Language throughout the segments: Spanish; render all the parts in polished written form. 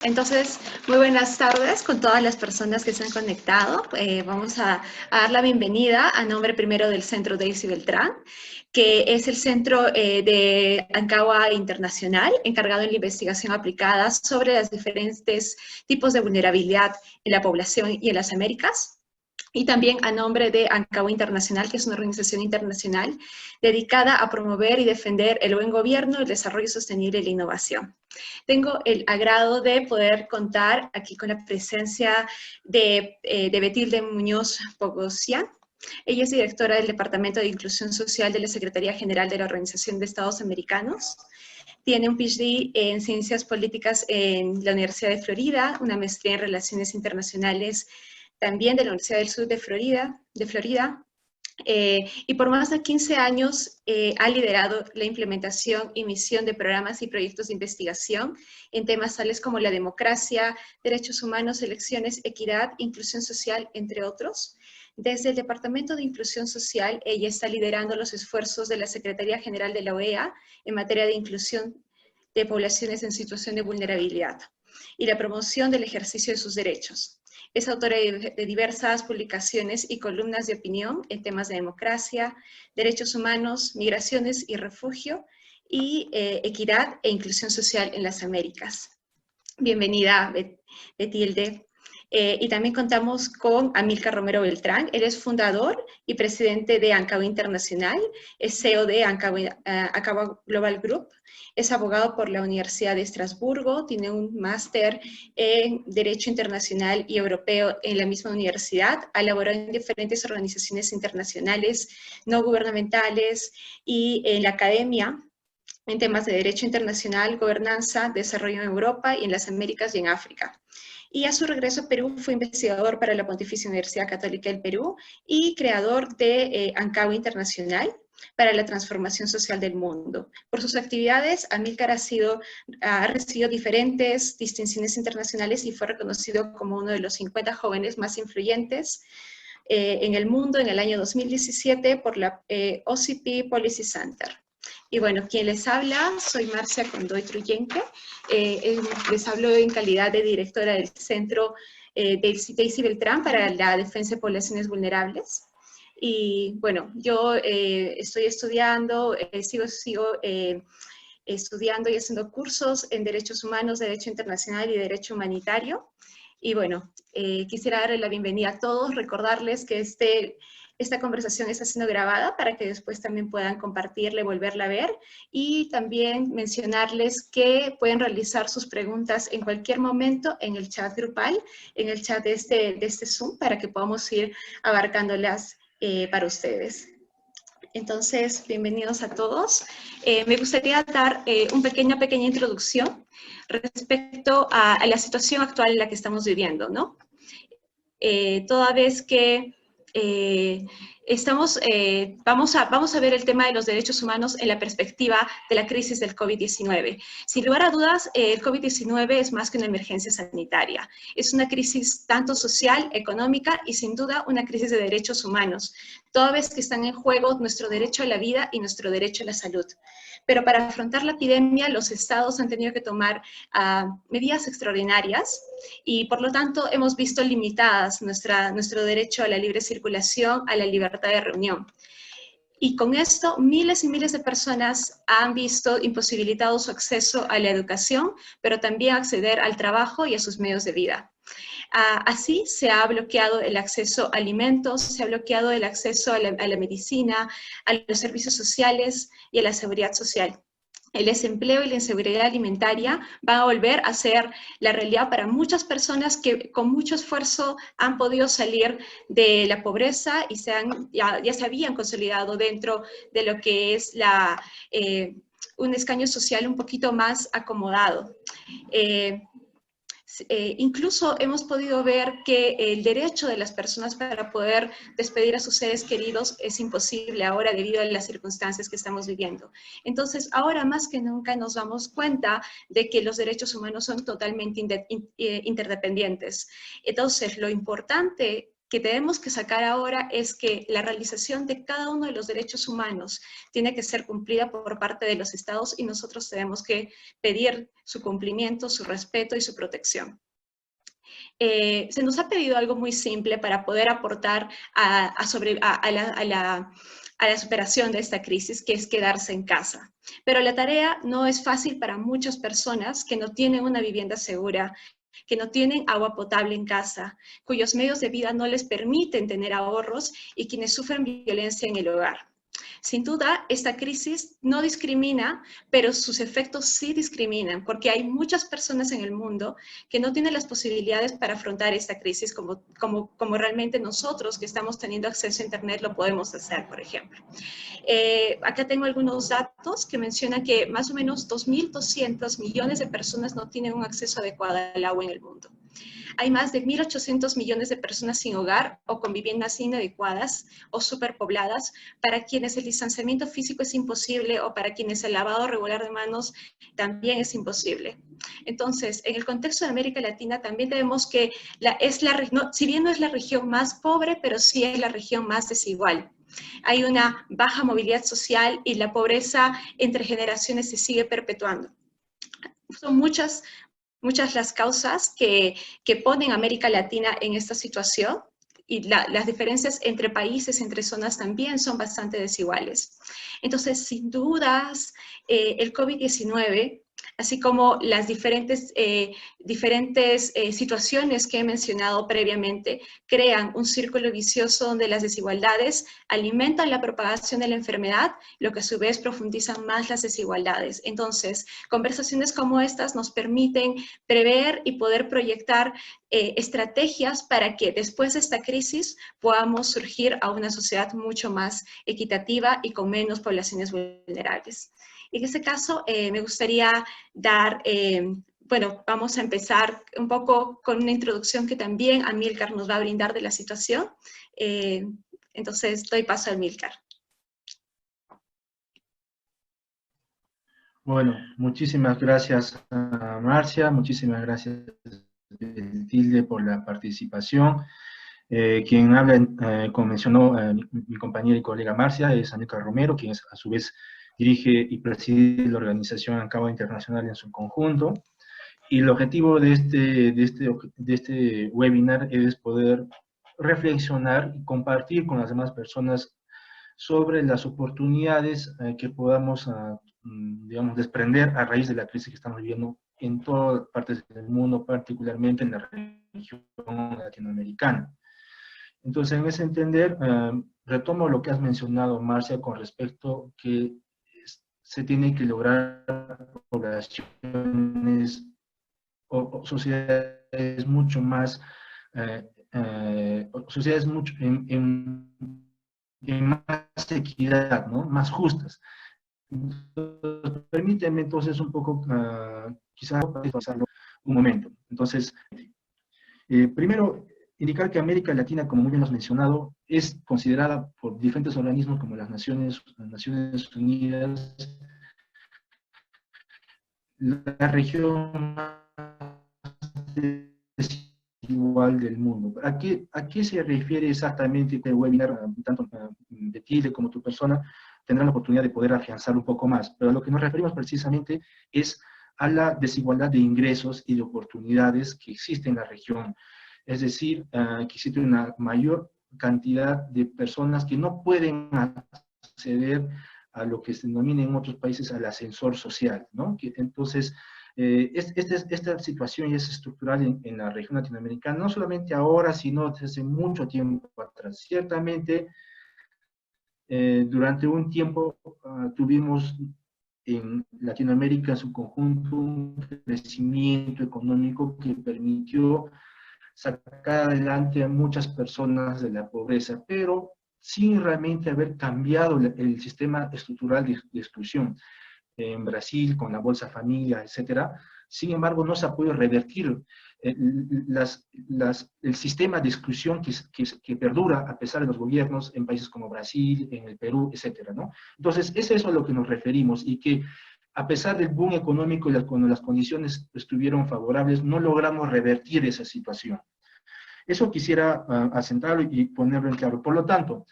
Entonces, muy buenas tardes con todas las personas que se han conectado. Vamos a dar la bienvenida a nombre primero del Centro Daisy Beltrán, que es el centro de ANCAWA Internacional, encargado en la investigación aplicada sobre los diferentes tipos de vulnerabilidad en la población y en las Américas. Y también a nombre de ANCAWA Internacional, que es una organización internacional dedicada a promover y defender el buen gobierno, el desarrollo sostenible y la innovación. Tengo el agrado de poder contar aquí con la presencia de Betilde Muñoz Pogosian. Ella es directora del Departamento de Inclusión Social de la Secretaría General de la Organización de Estados Americanos. Tiene un PhD en Ciencias Políticas en la Universidad de Florida, una maestría en Relaciones Internacionales también de la Universidad del Sur de Florida, y por más de 15 años ha liderado la implementación y misión de programas y proyectos de investigación en temas tales como la democracia, derechos humanos, elecciones, equidad, inclusión social, entre otros. Desde el Departamento de Inclusión Social, ella está liderando los esfuerzos de la Secretaría General de la OEA en materia de inclusión de poblaciones en situación de vulnerabilidad y la promoción del ejercicio de sus derechos. Es autora de diversas publicaciones y columnas de opinión en temas de democracia, derechos humanos, migraciones y refugio, y equidad e inclusión social en las Américas. Bienvenida, Betilde. Y también contamos con Amílcar Romero Beltrán. Él es fundador y presidente de ANCAWA Internacional, es CEO de ANCAWA Global Group, es abogado por la Universidad de Estrasburgo, tiene un máster en Derecho Internacional y Europeo en la misma universidad, ha laborado en diferentes organizaciones internacionales, no gubernamentales y en la academia, en temas de derecho internacional, gobernanza, desarrollo en Europa y en las Américas y en África. Y a su regreso a Perú fue investigador para la Pontificia Universidad Católica del Perú y creador de ANCAWA Internacional para la transformación social del mundo. Por sus actividades, Amílcar ha recibido diferentes distinciones internacionales y fue reconocido como uno de los 50 jóvenes más influyentes en el mundo en el año 2017 por la OCP Policy Center. Y bueno, quien les habla, soy Marcia Condoy Truyenque, les hablo en calidad de directora del Centro Daisy Beltrán para la Defensa de Poblaciones Vulnerables. Y bueno, yo estoy estudiando, sigo estudiando y haciendo cursos en Derechos Humanos, Derecho Internacional y Derecho Humanitario. Y bueno, quisiera darle la bienvenida a todos, recordarles que esta conversación está siendo grabada para que después también puedan compartirla y volverla a ver. Y también mencionarles que pueden realizar sus preguntas en cualquier momento en el chat grupal, en el chat de este Zoom, para que podamos ir abarcándolas para ustedes. Entonces, bienvenidos a todos. Me gustaría dar una pequeña introducción respecto a la situación actual en la que estamos viviendo, ¿no? Toda vez que vamos a ver el tema de los derechos humanos en la perspectiva de la crisis del COVID-19. Sin lugar a dudas, el COVID-19 es más que una emergencia sanitaria. Es una crisis tanto social, económica y sin duda una crisis de derechos humanos, toda vez que están en juego nuestro derecho a la vida y nuestro derecho a la salud. Pero para afrontar la epidemia, los estados han tenido que tomar medidas extraordinarias y por lo tanto hemos visto limitadas nuestro derecho a la libre circulación, a la libertad de reunión. Y con esto, miles y miles de personas han visto imposibilitado su acceso a la educación, pero también acceder al trabajo y a sus medios de vida. Así se ha bloqueado el acceso a alimentos, se ha bloqueado el acceso a la medicina, a los servicios sociales y a la seguridad social. El desempleo y la inseguridad alimentaria van a volver a ser la realidad para muchas personas que con mucho esfuerzo han podido salir de la pobreza y ya se habían consolidado dentro de lo que es un escaño social un poquito más acomodado. Incluso hemos podido ver que el derecho de las personas para poder despedir a sus seres queridos es imposible ahora debido a las circunstancias que estamos viviendo. Entonces, ahora más que nunca nos damos cuenta de que los derechos humanos son totalmente interdependientes. Entonces, lo importante que tenemos que sacar ahora es que la realización de cada uno de los derechos humanos tiene que ser cumplida por parte de los estados y nosotros tenemos que pedir su cumplimiento, su respeto y su protección. Se nos ha pedido algo muy simple para poder aportar a la superación de esta crisis, que es quedarse en casa. Pero la tarea no es fácil para muchas personas que no tienen una vivienda segura, que no tienen agua potable en casa, cuyos medios de vida no les permiten tener ahorros y quienes sufren violencia en el hogar. Sin duda, esta crisis no discrimina, pero sus efectos sí discriminan, porque hay muchas personas en el mundo que no tienen las posibilidades para afrontar esta crisis como realmente nosotros que estamos teniendo acceso a Internet lo podemos hacer, por ejemplo. Acá tengo algunos datos que mencionan que más o menos 2.200 millones de personas no tienen un acceso adecuado al agua en el mundo. Hay más de 1.800 millones de personas sin hogar o con viviendas inadecuadas o superpobladas, para quienes el distanciamiento físico es imposible o para quienes el lavado regular de manos también es imposible. Entonces, en el contexto de América Latina también vemos que si bien no es la región más pobre, pero sí es la región más desigual. Hay una baja movilidad social y la pobreza entre generaciones se sigue perpetuando. Son muchas las causas que ponen a América Latina en esta situación y las diferencias entre países, entre zonas también son bastante desiguales. Entonces, sin dudas, el COVID-19, así como las diferentes situaciones que he mencionado previamente, crean un círculo vicioso donde las desigualdades alimentan la propagación de la enfermedad, lo que a su vez profundizan más las desigualdades. Entonces, conversaciones como estas nos permiten prever y poder proyectar estrategias para que después de esta crisis podamos surgir a una sociedad mucho más equitativa y con menos poblaciones vulnerables. En este caso, me gustaría dar, bueno, vamos a empezar un poco con una introducción que también Amílcar nos va a brindar de la situación. Entonces, doy paso a Amílcar. Bueno, muchísimas gracias a Marcia, muchísimas gracias Tilde por la participación. Quien habla, como mencionó mi compañera y colega Marcia, es Amílcar Romero, quien a su vez dirige y preside la organización ANCABA Internacional en su conjunto. Y el objetivo de este webinar es poder reflexionar y compartir con las demás personas sobre las oportunidades que podamos, digamos, desprender a raíz de la crisis que estamos viviendo en todas partes del mundo, particularmente en la región latinoamericana. Entonces, en ese entender, retomo lo que has mencionado, Marcia, con respecto que se tiene que lograr poblaciones o sociedades mucho más, sociedades mucho en más equidad, ¿no? Más justas. Entonces, permíteme entonces un poco, quizás pasarlo un momento. Entonces, primero, indicar que América Latina, como muy bien has mencionado, es considerada por diferentes organismos como las Naciones Unidas la región más desigual del mundo. ¿A qué se refiere exactamente este webinar? Tanto de Tilde como tu persona tendrán la oportunidad de poder afianzar un poco más, pero a lo que nos referimos precisamente es a la desigualdad de ingresos y de oportunidades que existe en la región. Es decir, que existe una mayor cantidad de personas que no pueden acceder a lo que se denomina en otros países al ascensor social, ¿no? Entonces, esta situación ya es estructural en la región latinoamericana, no solamente ahora, sino desde hace mucho tiempo atrás. Ciertamente, durante un tiempo tuvimos en Latinoamérica en su conjunto un crecimiento económico que permitió sacar adelante a muchas personas de la pobreza, pero sin realmente haber cambiado el sistema estructural de exclusión. En Brasil, con la Bolsa Familia, etcétera. Sin embargo, no se ha podido revertir el sistema de exclusión que perdura a pesar de los gobiernos en países como Brasil, en el Perú, etcétera, ¿no? Entonces, es eso a lo que nos referimos y que a pesar del boom económico y cuando las condiciones estuvieron favorables, no logramos revertir esa situación. Eso quisiera asentarlo y ponerlo en claro. Por lo tanto,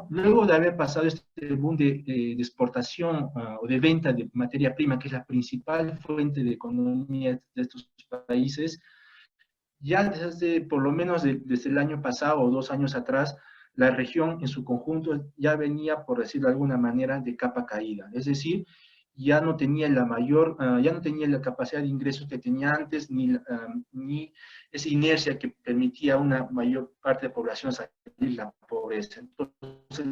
luego de haber pasado este boom de exportación o de venta de materia prima, que es la principal fuente de economía de estos países, ya desde, por lo menos desde el año pasado o 2 años atrás, la región en su conjunto ya venía, por decirlo de alguna manera, de capa caída. Es decir, ya no tenía ya no tenía la capacidad de ingresos que tenía antes, ni esa inercia que permitía a una mayor parte de la población salir de la pobreza. Entonces,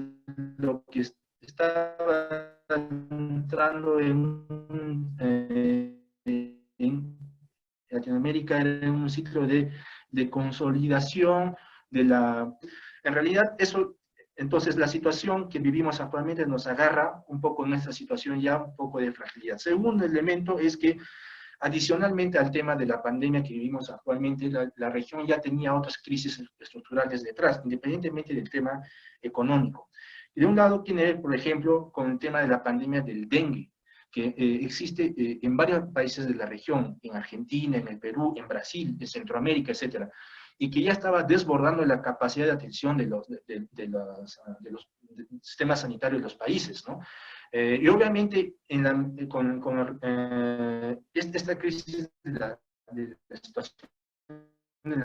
lo que estaba entrando en Latinoamérica era un ciclo de consolidación en realidad eso, entonces la situación que vivimos actualmente nos agarra un poco en esta situación ya un poco de fragilidad. Segundo elemento es que adicionalmente al tema de la pandemia que vivimos actualmente, la región ya tenía otras crisis estructurales detrás, independientemente del tema económico. Y de un lado tiene que ver, por ejemplo, con el tema de la pandemia del dengue, que existe en varios países de la región, en Argentina, en el Perú, en Brasil, en Centroamérica, etcétera, y que ya estaba desbordando la capacidad de atención de los sistemas sanitarios de los países, ¿no? Y obviamente esta crisis de la situación de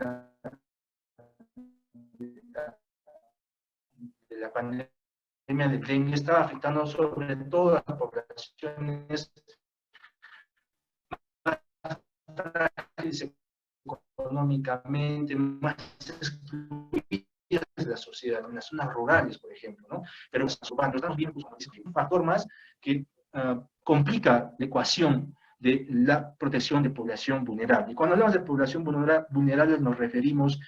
la pandemia del dengue estaba afectando sobre todo a las poblaciones más frágiles económicamente, más excluidas de la sociedad, en las zonas rurales, por ejemplo, ¿no? Pero en las urbanas, estamos viendo un factor más que complica la ecuación de la protección de población vulnerable. Y cuando hablamos de población vulnerable nos referimos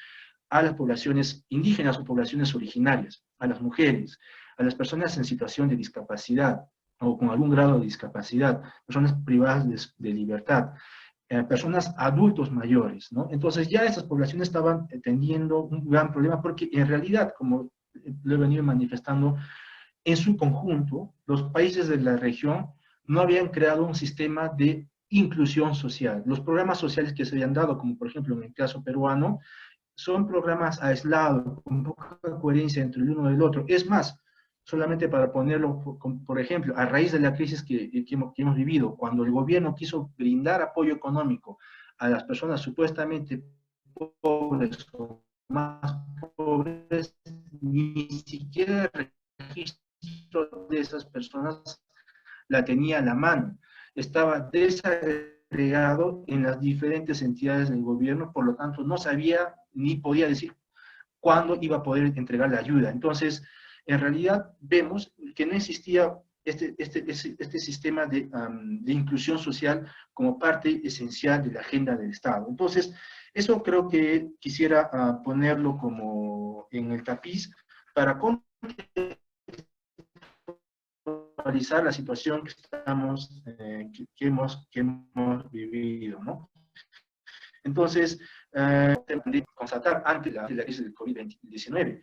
a las poblaciones indígenas o poblaciones originarias, a las mujeres, a las personas en situación de discapacidad o con algún grado de discapacidad, personas privadas de libertad, personas adultos mayores, ¿no? Entonces ya esas poblaciones estaban teniendo un gran problema porque en realidad, como lo he venido manifestando, en su conjunto, los países de la región no habían creado un sistema de inclusión social. Los programas sociales que se habían dado, como por ejemplo en el caso peruano, son programas aislados, con poca coherencia entre el uno y el otro. Es más, solamente para ponerlo, por ejemplo, a raíz de la crisis que hemos vivido, cuando el gobierno quiso brindar apoyo económico a las personas supuestamente pobres o más pobres, ni siquiera el registro de esas personas la tenía a la mano. Estaba desagregado en las diferentes entidades del gobierno, por lo tanto no sabía ni podía decir cuándo iba a poder entregar la ayuda. Entonces, en realidad vemos que no existía este sistema de inclusión social como parte esencial de la agenda del Estado. Entonces, eso creo que quisiera ponerlo como en el tapiz para contextualizar la situación que hemos vivido, ¿no? Entonces, constatar antes de la crisis del COVID-19.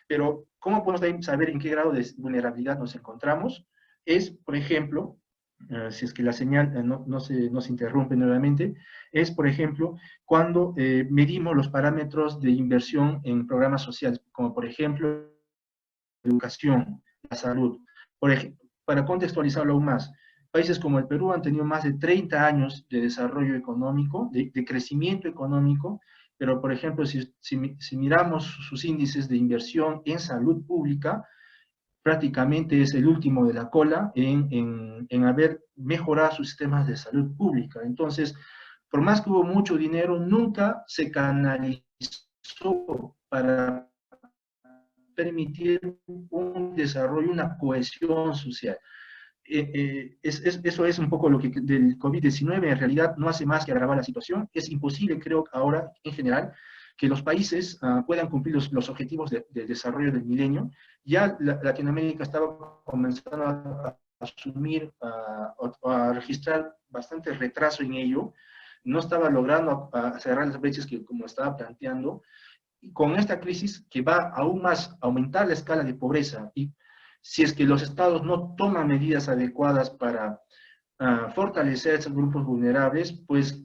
Pero, ¿cómo podemos saber en qué grado de vulnerabilidad nos encontramos? Es, por ejemplo, si es que la señal no se interrumpe nuevamente, es, por ejemplo, cuando medimos los parámetros de inversión en programas sociales, como por ejemplo, educación, la salud. Para contextualizarlo aún más, países como el Perú han tenido más de 30 años de desarrollo económico, de crecimiento económico, pero por ejemplo, si miramos sus índices de inversión en salud pública, prácticamente es el último de la cola en haber mejorado sus sistemas de salud pública. Entonces, por más que hubo mucho dinero, nunca se canalizó para permitir un desarrollo, una cohesión social. Eso es un poco lo que del COVID-19 en realidad no hace más que agravar la situación. Es imposible, creo, ahora en general, que los países puedan cumplir los objetivos de desarrollo del milenio. Ya Latinoamérica estaba comenzando a asumir, a registrar bastante retraso en ello. No estaba logrando cerrar las brechas que como estaba planteando. Y con esta crisis que va aún más a aumentar la escala de pobreza y si es que los estados no toman medidas adecuadas para fortalecer a esos grupos vulnerables, pues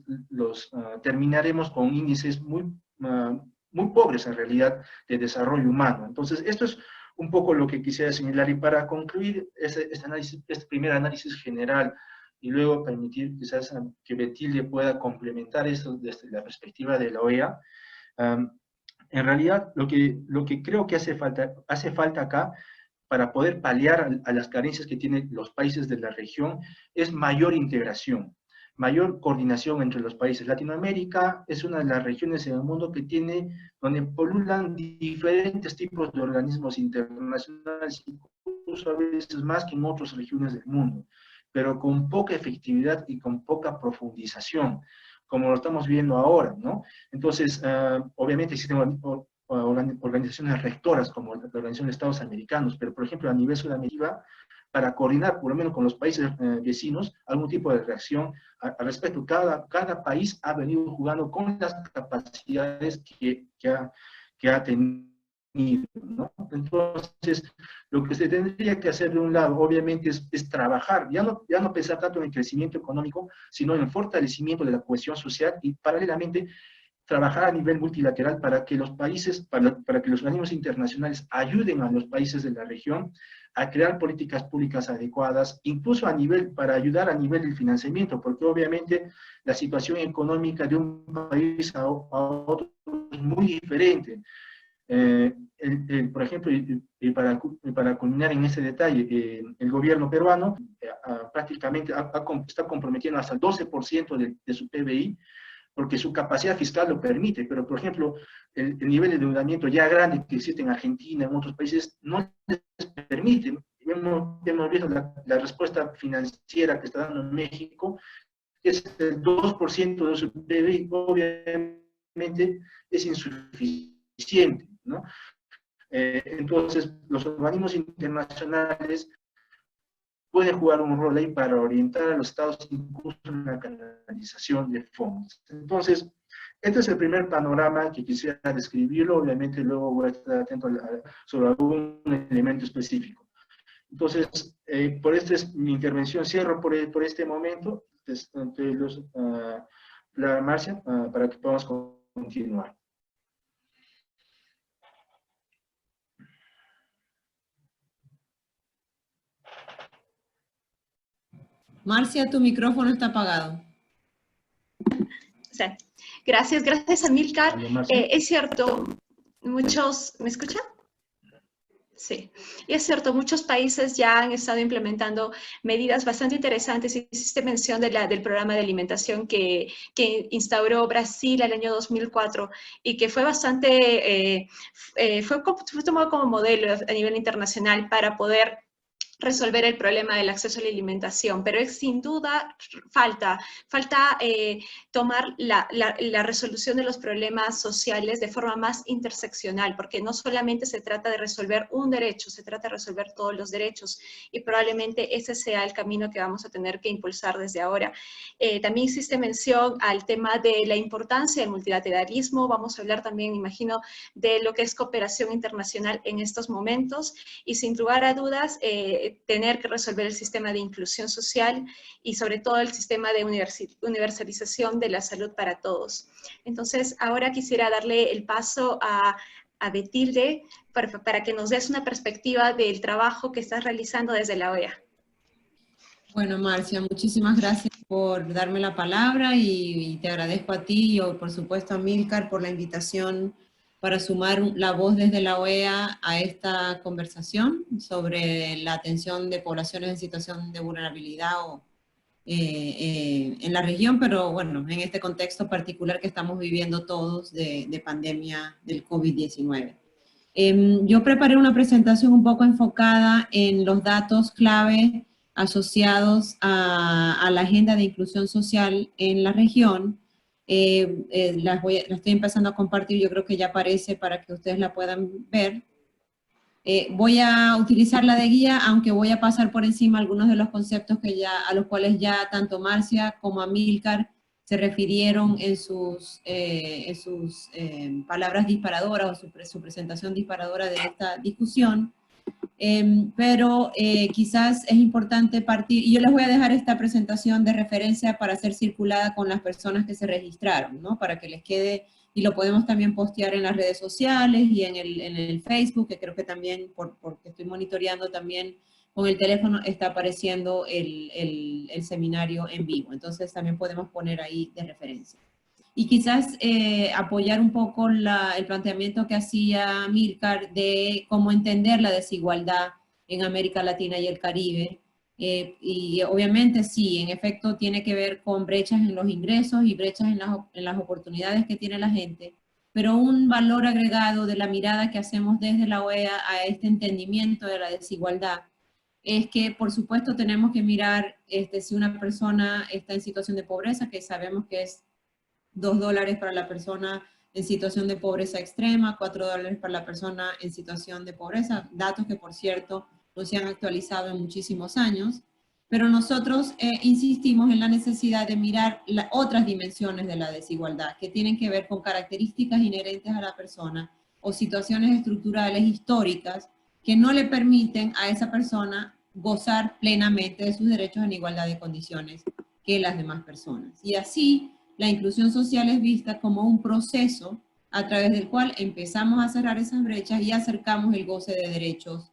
terminaremos con índices muy muy pobres en realidad de desarrollo humano. Entonces, esto es un poco lo que quisiera señalar. Y para concluir este primer análisis general, y luego permitir quizás que Betilde pueda complementar esto desde la perspectiva de la OEA, en realidad lo que creo que hace falta acá para poder paliar a las carencias que tienen los países de la región es mayor integración, mayor coordinación entre los países. Latinoamérica es una de las regiones en el mundo donde pululan diferentes tipos de organismos internacionales, incluso a veces más que en otras regiones del mundo, pero con poca efectividad y con poca profundización, como lo estamos viendo ahora, ¿no? Entonces, obviamente existen organizaciones rectoras como la Organización de Estados Americanos, pero por ejemplo a nivel sudamericano, para coordinar por lo menos con los países vecinos algún tipo de reacción al respecto. Cada país ha venido jugando con las capacidades que ha tenido, ¿no? Entonces, lo que se tendría que hacer de un lado, obviamente, es trabajar, ya no pensar tanto en el crecimiento económico, sino en el fortalecimiento de la cohesión social y paralelamente trabajar a nivel multilateral para que los países, para que los organismos internacionales ayuden a los países de la región a crear políticas públicas adecuadas, incluso para ayudar a nivel del financiamiento, porque obviamente la situación económica de un país a otro es muy diferente. Por ejemplo, y para culminar en ese detalle, el gobierno peruano prácticamente está comprometiendo hasta el 12% de su PBI, porque su capacidad fiscal lo permite, pero por ejemplo, el nivel de endeudamiento ya grande que existe en Argentina, en otros países, no les permite. Hemos visto la respuesta financiera que está dando México, que es el 2% de su PBI, obviamente es insuficiente, ¿no? Entonces, los organismos internacionales pueden jugar un rol ahí para orientar a los estados incluso en la canalización de fondos. Entonces, este es el primer panorama que quisiera describirlo. Obviamente, luego voy a estar atento sobre algún elemento específico. Entonces, por esta es mi intervención. Cierro por este momento. La Marcia, para que podamos continuar. Marcia, tu micrófono está apagado. Sí. Gracias Amílcar. Es cierto, ¿me escuchan? Sí, y es cierto, muchos países ya han estado implementando medidas bastante interesantes. Hiciste mención del programa de alimentación que instauró Brasil el año 2004 y que fue fue tomado como modelo a nivel internacional para poder resolver el problema del acceso a la alimentación, pero sin duda falta tomar la resolución de los problemas sociales de forma más interseccional, porque no solamente se trata de resolver un derecho, se trata de resolver todos los derechos, y probablemente ese sea el camino que vamos a tener que impulsar desde ahora. También hiciste mención al tema de la importancia del multilateralismo. Vamos a hablar también, imagino, de lo que es cooperación internacional en estos momentos, y sin lugar a dudas, tener que resolver el sistema de inclusión social y sobre todo el sistema de universalización de la salud para todos. Entonces, ahora quisiera darle el paso a Betilde para que nos des una perspectiva del trabajo que estás realizando desde la OEA. Bueno, Marcia, muchísimas gracias por darme la palabra y te agradezco a ti y por supuesto a Amílcar por la invitación para sumar la voz desde la OEA a esta conversación sobre la atención de poblaciones en situación de vulnerabilidad en la región, pero bueno, en este contexto particular que estamos viviendo todos de pandemia del COVID-19. Yo preparé una presentación un poco enfocada en los datos clave asociados a la agenda de inclusión social en la región. La estoy empezando a compartir, yo creo que ya aparece para que ustedes la puedan ver. Voy a utilizar la de guía, aunque voy a pasar por encima algunos de los conceptos a los cuales ya tanto Marcia como Amílcar se refirieron en sus palabras disparadoras o su presentación disparadora de esta discusión. Pero quizás es importante partir, y yo les voy a dejar esta presentación de referencia para ser circulada con las personas que se registraron, ¿no? Para que les quede y lo podemos también postear en las redes sociales y en el Facebook, que creo que también, porque estoy monitoreando también con el teléfono, está apareciendo el seminario en vivo. Entonces también podemos poner ahí de referencia. Y quizás apoyar un poco el planteamiento que hacía Amílcar de cómo entender la desigualdad en América Latina y el Caribe. Y obviamente sí, en efecto tiene que ver con brechas en los ingresos y brechas en las oportunidades que tiene la gente, pero un valor agregado de la mirada que hacemos desde la OEA a este entendimiento de la desigualdad es que, por supuesto, tenemos que mirar si una persona está en situación de pobreza, que sabemos que es $2 para la persona en situación de pobreza extrema, $4 para la persona en situación de pobreza, datos que, por cierto, no se han actualizado en muchísimos años, pero nosotros insistimos en la necesidad de mirar otras dimensiones de la desigualdad, que tienen que ver con características inherentes a la persona o situaciones estructurales históricas que no le permiten a esa persona gozar plenamente de sus derechos en igualdad de condiciones que las demás personas. Y así, la inclusión social es vista como un proceso a través del cual empezamos a cerrar esas brechas y acercamos el goce de derechos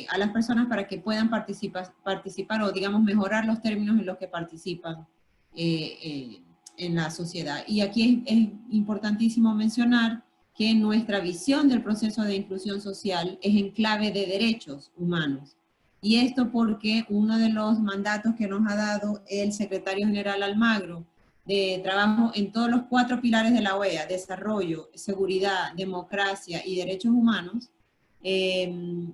a las personas para que puedan participar o, digamos, mejorar los términos en los que participan en la sociedad. Y aquí es importantísimo mencionar que nuestra visión del proceso de inclusión social es en clave de derechos humanos. Y esto porque uno de los mandatos que nos ha dado el secretario general Almagro de trabajo en todos los 4 pilares de la OEA, desarrollo, seguridad, democracia y derechos humanos, en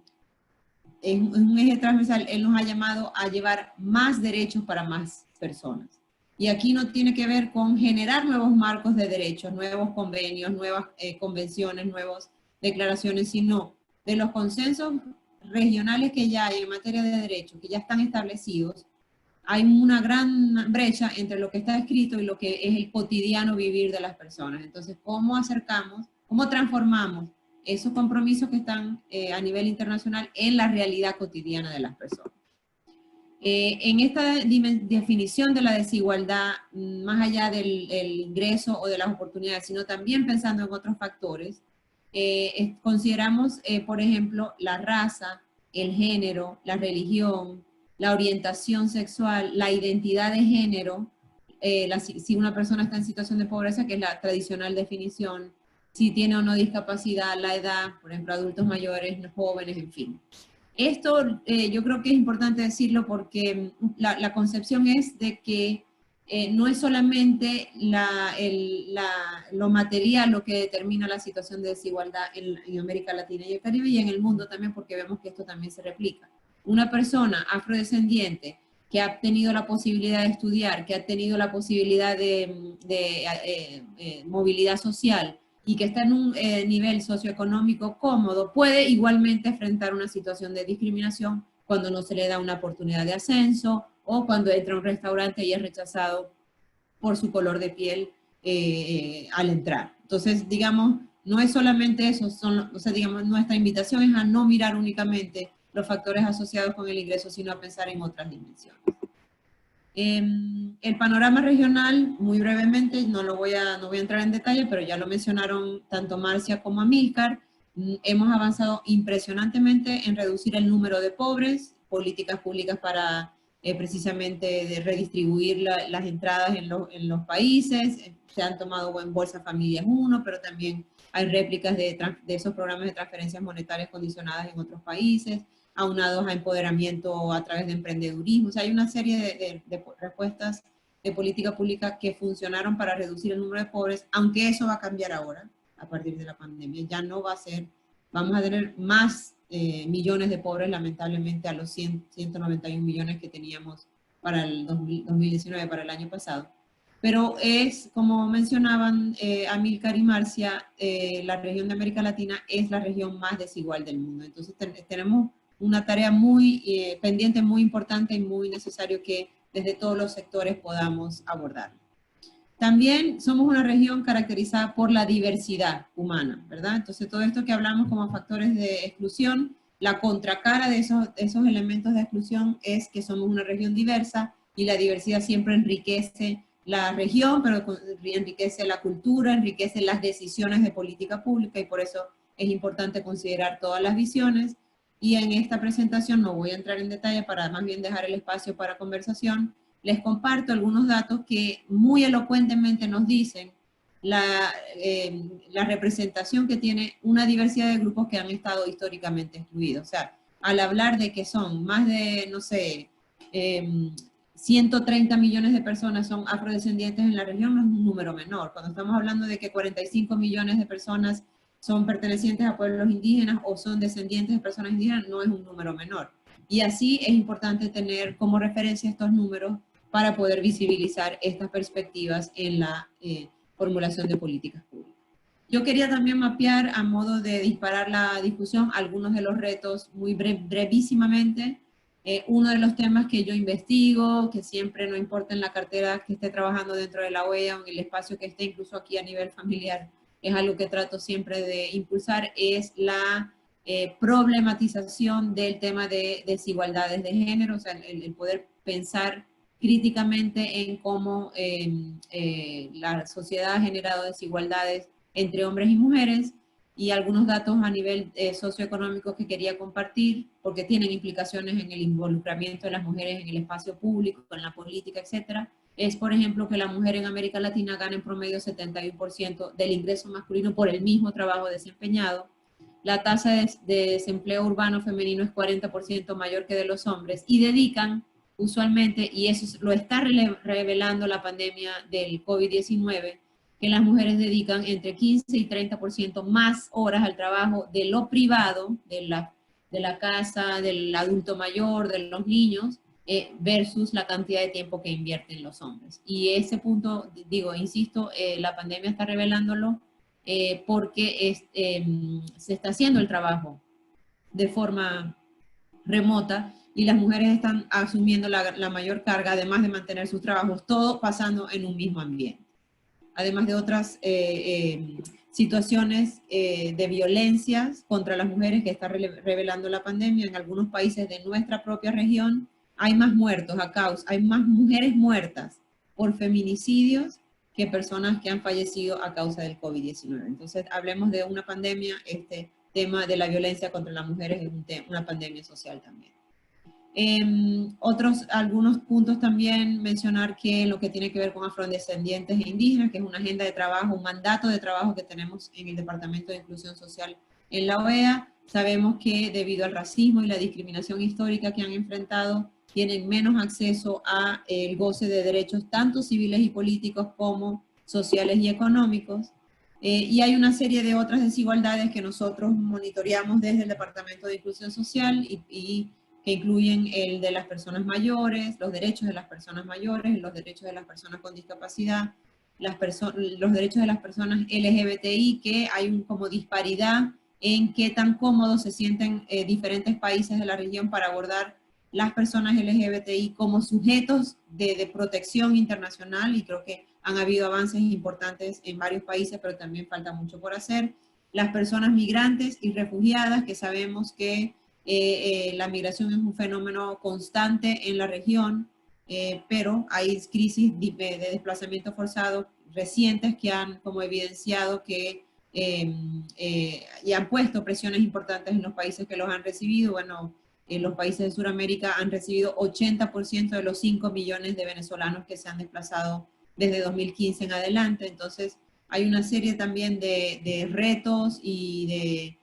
un eje transversal, él nos ha llamado a llevar más derechos para más personas. Y aquí no tiene que ver con generar nuevos marcos de derechos, nuevos convenios, nuevas convenciones, nuevas declaraciones, sino de los consensos regionales que ya hay en materia de derechos, que ya están establecidos. Hay una gran brecha entre lo que está escrito y lo que es el cotidiano vivir de las personas. Entonces, ¿cómo acercamos, cómo transformamos esos compromisos que están a nivel internacional en la realidad cotidiana de las personas? En esta definición de la desigualdad, más allá del ingreso o de las oportunidades, sino también pensando en otros factores, consideramos, por ejemplo, la raza, el género, la religión, la orientación sexual, la identidad de género, si una persona está en situación de pobreza, que es la tradicional definición, si tiene o no discapacidad, la edad, por ejemplo, adultos mayores, jóvenes, en fin. Esto yo creo que es importante decirlo porque la concepción es de que no es solamente lo material lo que determina la situación de desigualdad en América Latina y el Caribe y en el mundo también, porque vemos que esto también se replica. Una persona afrodescendiente que ha tenido la posibilidad de estudiar, que ha tenido la posibilidad de movilidad social y que está en un nivel socioeconómico cómodo, puede igualmente enfrentar una situación de discriminación cuando no se le da una oportunidad de ascenso o cuando entra a un restaurante y es rechazado por su color de piel al entrar. Entonces, digamos, no es solamente eso, digamos, nuestra invitación es a no mirar únicamente los factores asociados con el ingreso, sino a pensar en otras dimensiones. El panorama regional, muy brevemente, no voy a entrar en detalle, pero ya lo mencionaron tanto Marcia como Amílcar. Hemos avanzado impresionantemente en reducir el número de pobres, políticas públicas para precisamente de redistribuir las entradas en los países. Se han tomado en Bolsa Familias 1, pero también hay réplicas de esos programas de transferencias monetarias condicionadas en otros países, aunados a empoderamiento a través de emprendedurismo. O sea, hay una serie de respuestas de política pública que funcionaron para reducir el número de pobres, aunque eso va a cambiar ahora, a partir de la pandemia. Ya no va a ser, vamos a tener más millones de pobres, lamentablemente, a los 191 millones que teníamos para el 2019, para el año pasado. Pero es, como mencionaban Amílcar y Marcia, la región de América Latina es la región más desigual del mundo. Entonces tenemos una tarea muy pendiente, muy importante y muy necesario que desde todos los sectores podamos abordar. También somos una región caracterizada por la diversidad humana, ¿verdad? Entonces todo esto que hablamos como factores de exclusión, la contracara de esos elementos de exclusión es que somos una región diversa y la diversidad siempre enriquece la región, pero enriquece la cultura, enriquece las decisiones de política pública, y por eso es importante considerar todas las visiones. Y en esta presentación no voy a entrar en detalle para más bien dejar el espacio para conversación. Les comparto algunos datos que muy elocuentemente nos dicen la representación que tiene una diversidad de grupos que han estado históricamente excluidos. O sea, al hablar de que son más de, no sé, 130 millones de personas son afrodescendientes en la región, no es un número menor. Cuando estamos hablando de que 45 millones de personas son pertenecientes a pueblos indígenas o son descendientes de personas indígenas, no es un número menor. Y así es importante tener como referencia estos números para poder visibilizar estas perspectivas en la formulación de políticas públicas. Yo quería también mapear, a modo de disparar la discusión, algunos de los retos muy brevísimamente. Uno de los temas que yo investigo, que siempre, no importa en la cartera que esté trabajando dentro de la OEA o en el espacio que esté, incluso aquí a nivel familiar, es algo que trato siempre de impulsar, es la problematización del tema de desigualdades de género, o sea, el poder pensar críticamente en cómo la sociedad ha generado desigualdades entre hombres y mujeres, y algunos datos a nivel socioeconómico que quería compartir, porque tienen implicaciones en el involucramiento de las mujeres en el espacio público, en la política, etcétera. Es, por ejemplo, que la mujer en América Latina gana en promedio 71% del ingreso masculino por el mismo trabajo desempeñado. La tasa de desempleo urbano femenino es 40% mayor que de los hombres, y dedican usualmente, y eso lo está revelando la pandemia del COVID-19, que las mujeres dedican entre 15 y 30% más horas al trabajo de lo privado, de la casa, del adulto mayor, de los niños, versus la cantidad de tiempo que invierten los hombres. Y ese punto, digo, insisto, la pandemia está revelándolo porque se está haciendo el trabajo de forma remota y las mujeres están asumiendo la mayor carga, además de mantener sus trabajos, todo pasando en un mismo ambiente. Además de otras situaciones de violencias contra las mujeres que está revelando la pandemia. En algunos países de nuestra propia región hay más muertos hay más mujeres muertas por feminicidios que personas que han fallecido a causa del COVID-19. Entonces, hablemos de una pandemia, este tema de la violencia contra las mujeres es una pandemia social también. Algunos puntos también mencionar que lo que tiene que ver con afrodescendientes e indígenas, que es una agenda de trabajo, un mandato de trabajo que tenemos en el Departamento de Inclusión Social en la OEA. Sabemos que debido al racismo y la discriminación histórica que han enfrentado, tienen menos acceso a el goce de derechos tanto civiles y políticos como sociales y económicos. Y hay una serie de otras desigualdades que nosotros monitoreamos desde el Departamento de Inclusión Social y que incluyen el de las personas mayores, los derechos de las personas mayores, los derechos de las personas con discapacidad, los derechos de las personas LGBTI, que hay como disparidad en qué tan cómodos se sienten diferentes países de la región para abordar las personas LGBTI como sujetos de protección internacional, y creo que han habido avances importantes en varios países, pero también falta mucho por hacer. Las personas migrantes y refugiadas, que sabemos que la migración es un fenómeno constante en la región, pero hay crisis de desplazamiento forzado recientes que han como evidenciado que y han puesto presiones importantes en los países que los han recibido. Bueno, los países de Sudamérica han recibido 80% de los 5 millones de venezolanos que se han desplazado desde 2015 en adelante. Entonces, hay una serie también de retos y de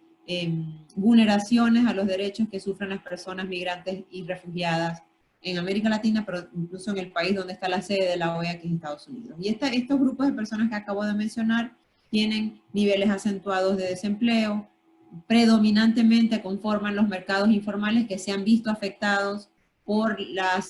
vulneraciones a los derechos que sufren las personas migrantes y refugiadas en América Latina, pero incluso en el país donde está la sede de la OEA, que es Estados Unidos. Y estos grupos de personas que acabo de mencionar tienen niveles acentuados de desempleo, predominantemente conforman los mercados informales que se han visto afectados por la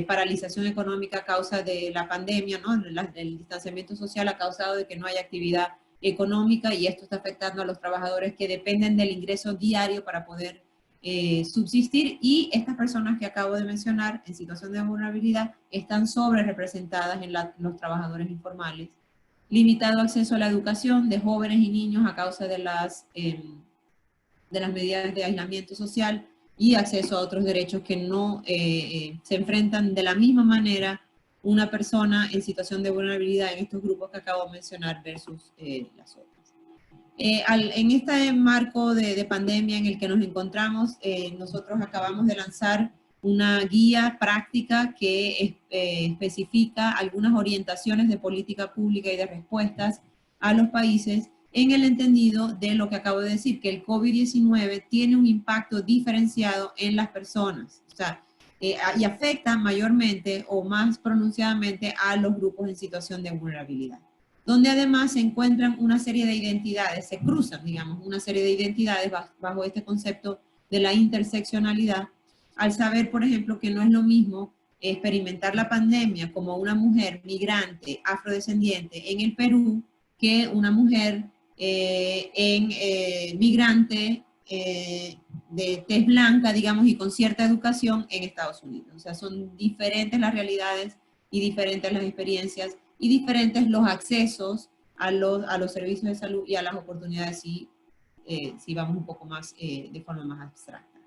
paralización económica a causa de la pandemia, ¿no? El distanciamiento social ha causado de que no haya actividad económica, y esto está afectando a los trabajadores que dependen del ingreso diario para poder subsistir, y estas personas que acabo de mencionar en situación de vulnerabilidad están sobre representadas en los trabajadores informales. Limitado acceso a la educación de jóvenes y niños a causa de las medidas de aislamiento social, y acceso a otros derechos que no se enfrentan de la misma manera una persona en situación de vulnerabilidad en estos grupos que acabo de mencionar versus las otras. En este marco de pandemia en el que nos encontramos, nosotros acabamos de lanzar una guía práctica que especifica algunas orientaciones de política pública y de respuestas a los países en el entendido de lo que acabo de decir, que el COVID-19 tiene un impacto diferenciado en las personas, o sea, y afecta mayormente o más pronunciadamente a los grupos en situación de vulnerabilidad, donde además se encuentran una serie de identidades, se cruzan, digamos, una serie de identidades bajo este concepto de la interseccionalidad, al saber, por ejemplo, que no es lo mismo experimentar la pandemia como una mujer migrante afrodescendiente en el Perú que una mujer migrante de tez blanca, digamos, y con cierta educación en Estados Unidos. O sea, son diferentes las realidades y diferentes las experiencias y diferentes los accesos a los servicios de salud y a las oportunidades si vamos un poco más de forma más abstracta.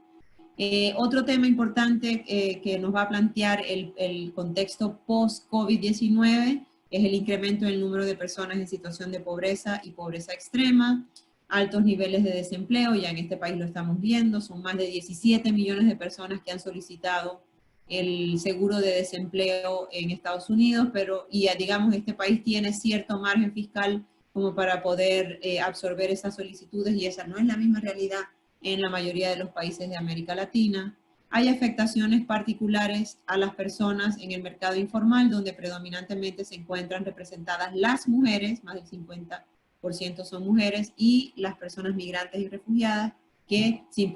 Otro tema importante que nos va a plantear el contexto post-COVID-19 es el incremento en el número de personas en situación de pobreza y pobreza extrema, altos niveles de desempleo, ya en este país lo estamos viendo, son más de 17 millones de personas que han solicitado el seguro de desempleo en Estados Unidos, pero digamos este país tiene cierto margen fiscal como para poder absorber esas solicitudes y esa no es la misma realidad en la mayoría de los países de América Latina. Hay afectaciones particulares a las personas en el mercado informal, donde predominantemente se encuentran representadas las mujeres, más del 50% son mujeres, y las personas migrantes y refugiadas, que sin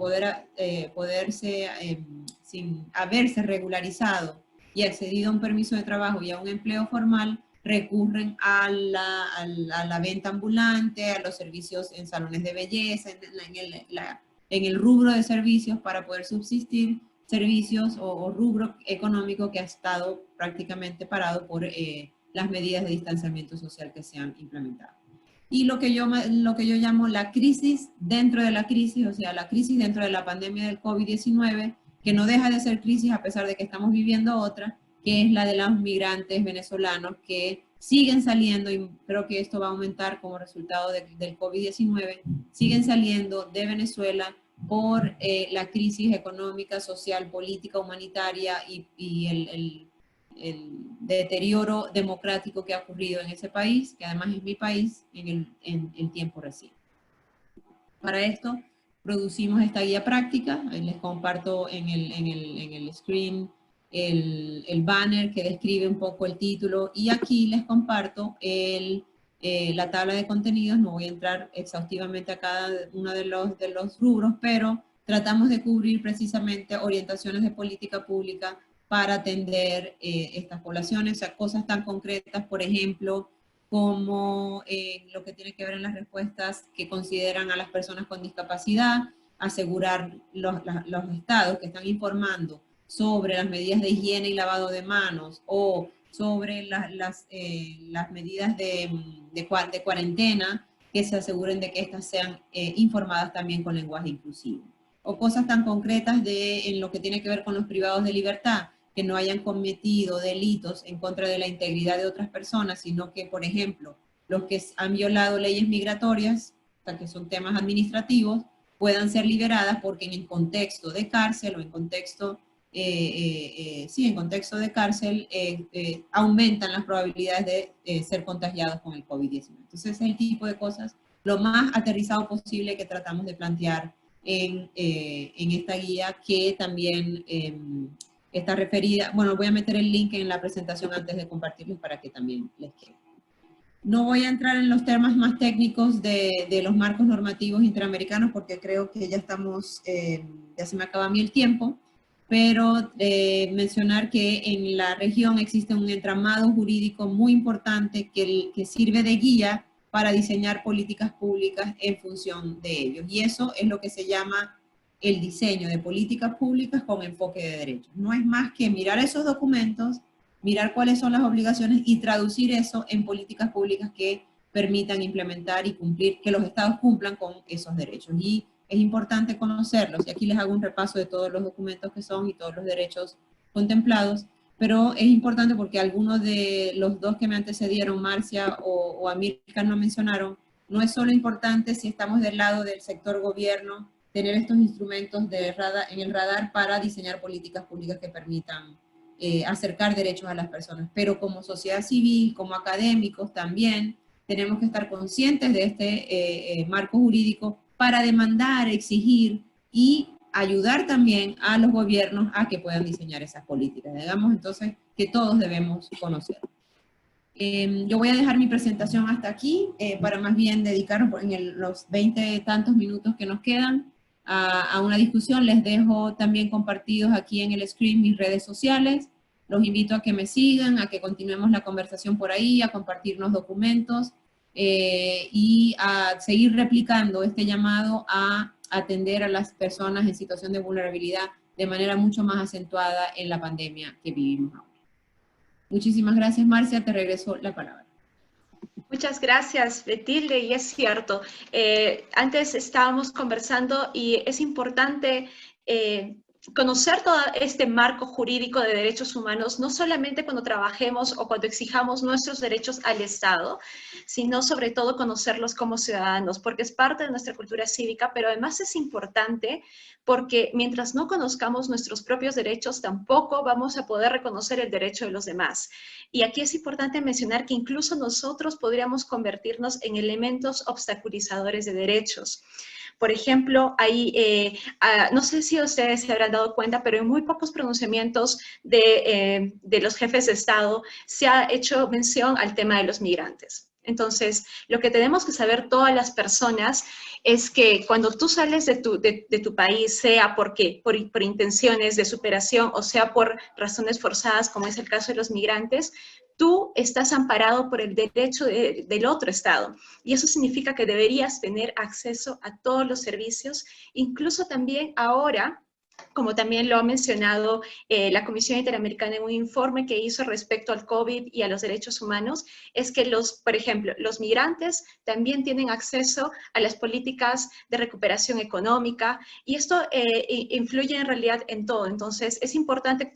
sin haberse regularizado y accedido a un permiso de trabajo y a un empleo formal, recurren a la venta ambulante, a los servicios en salones de belleza, en el rubro de servicios para poder subsistir, servicios o rubro económico que ha estado prácticamente parado por las medidas de distanciamiento social que se han implementado. Y lo que yo llamo la crisis dentro de la crisis, o sea, la crisis dentro de la pandemia del COVID-19, que no deja de ser crisis a pesar de que estamos viviendo otra, que es la de los migrantes venezolanos que siguen saliendo, y creo que esto va a aumentar como resultado del COVID-19, siguen saliendo de Venezuela por la crisis económica, social, política, humanitaria y el deterioro democrático que ha ocurrido en ese país, que además es mi país, en tiempo reciente. Para esto producimos esta guía práctica, les comparto en el screen el banner que describe un poco el título, y aquí les comparto la tabla de contenidos. No voy a entrar exhaustivamente a cada uno de los rubros, pero tratamos de cubrir precisamente orientaciones de política pública para atender estas poblaciones, o sea, cosas tan concretas, por ejemplo, como lo que tiene que ver en las respuestas que consideran a las personas con discapacidad, asegurar los estados que están informando sobre las medidas de higiene y lavado de manos, o sobre las medidas de cuarentena, que se aseguren de que estas sean informadas también con lenguaje inclusivo. O cosas tan concretas en lo que tiene que ver con los privados de libertad, que no hayan cometido delitos en contra de la integridad de otras personas, sino que, por ejemplo, los que han violado leyes migratorias, o sea, que son temas administrativos, puedan ser liberadas porque en contexto de cárcel o en contexto, en contexto de cárcel, aumentan las probabilidades de ser contagiados con el COVID-19. Entonces, es el tipo de cosas lo más aterrizado posible que tratamos de plantear en esta guía, que también está referida. Bueno, voy a meter el link en la presentación antes de compartirles para que también les quede. No voy a entrar en los temas más técnicos de los marcos normativos interamericanos porque creo que ya estamos, ya se me acaba a mí el tiempo, pero mencionar que en la región existe un entramado jurídico muy importante que sirve de guía para diseñar políticas públicas en función de ellos. Y eso es lo que se llama el diseño de políticas públicas con enfoque de derechos. No es más que mirar esos documentos, mirar cuáles son las obligaciones y traducir eso en políticas públicas que permitan implementar y cumplir, que los estados cumplan con esos derechos. Y es importante conocerlos, y aquí les hago un repaso de todos los documentos que son y todos los derechos contemplados, pero es importante porque algunos de los dos que me antecedieron, Marcia o Amílcar, no mencionaron, no es solo importante si estamos del lado del sector gobierno, tener estos instrumentos en el radar para diseñar políticas públicas que permitan acercar derechos a las personas, pero como sociedad civil, como académicos también, tenemos que estar conscientes de este marco jurídico para demandar, exigir y ayudar también a los gobiernos a que puedan diseñar esas políticas. Digamos entonces que todos debemos conocer. Yo voy a dejar mi presentación hasta aquí para más bien dedicarnos en los 20 tantos minutos que nos quedan a una discusión. Les dejo también compartidos aquí en el screen mis redes sociales. Los invito a que me sigan, a que continuemos la conversación por ahí, a compartirnos documentos y a seguir replicando este llamado a atender a las personas en situación de vulnerabilidad de manera mucho más acentuada en la pandemia que vivimos ahora. Muchísimas gracias, Marcia, te regreso la palabra. Muchas gracias, Betilde, y es cierto, antes estábamos conversando y es importante conocer todo este marco jurídico de derechos humanos, no solamente cuando trabajemos o cuando exijamos nuestros derechos al Estado, sino sobre todo conocerlos como ciudadanos, porque es parte de nuestra cultura cívica, pero además es importante porque mientras no conozcamos nuestros propios derechos, tampoco vamos a poder reconocer el derecho de los demás. Y aquí es importante mencionar que incluso nosotros podríamos convertirnos en elementos obstaculizadores de derechos. Por ejemplo, hay, no sé si ustedes se habrán dado cuenta, pero en muy pocos pronunciamientos de los jefes de Estado se ha hecho mención al tema de los migrantes. Entonces, lo que tenemos que saber todas las personas es que cuando tú sales de tu país, sea porque por intenciones de superación o sea por razones forzadas, como es el caso de los migrantes, tú estás amparado por el derecho del otro Estado. Y eso significa que deberías tener acceso a todos los servicios, incluso también ahora, como también lo ha mencionado la Comisión Interamericana en un informe que hizo respecto al COVID y a los derechos humanos, es que por ejemplo, los migrantes también tienen acceso a las políticas de recuperación económica y esto influye en realidad en todo. Entonces, es importante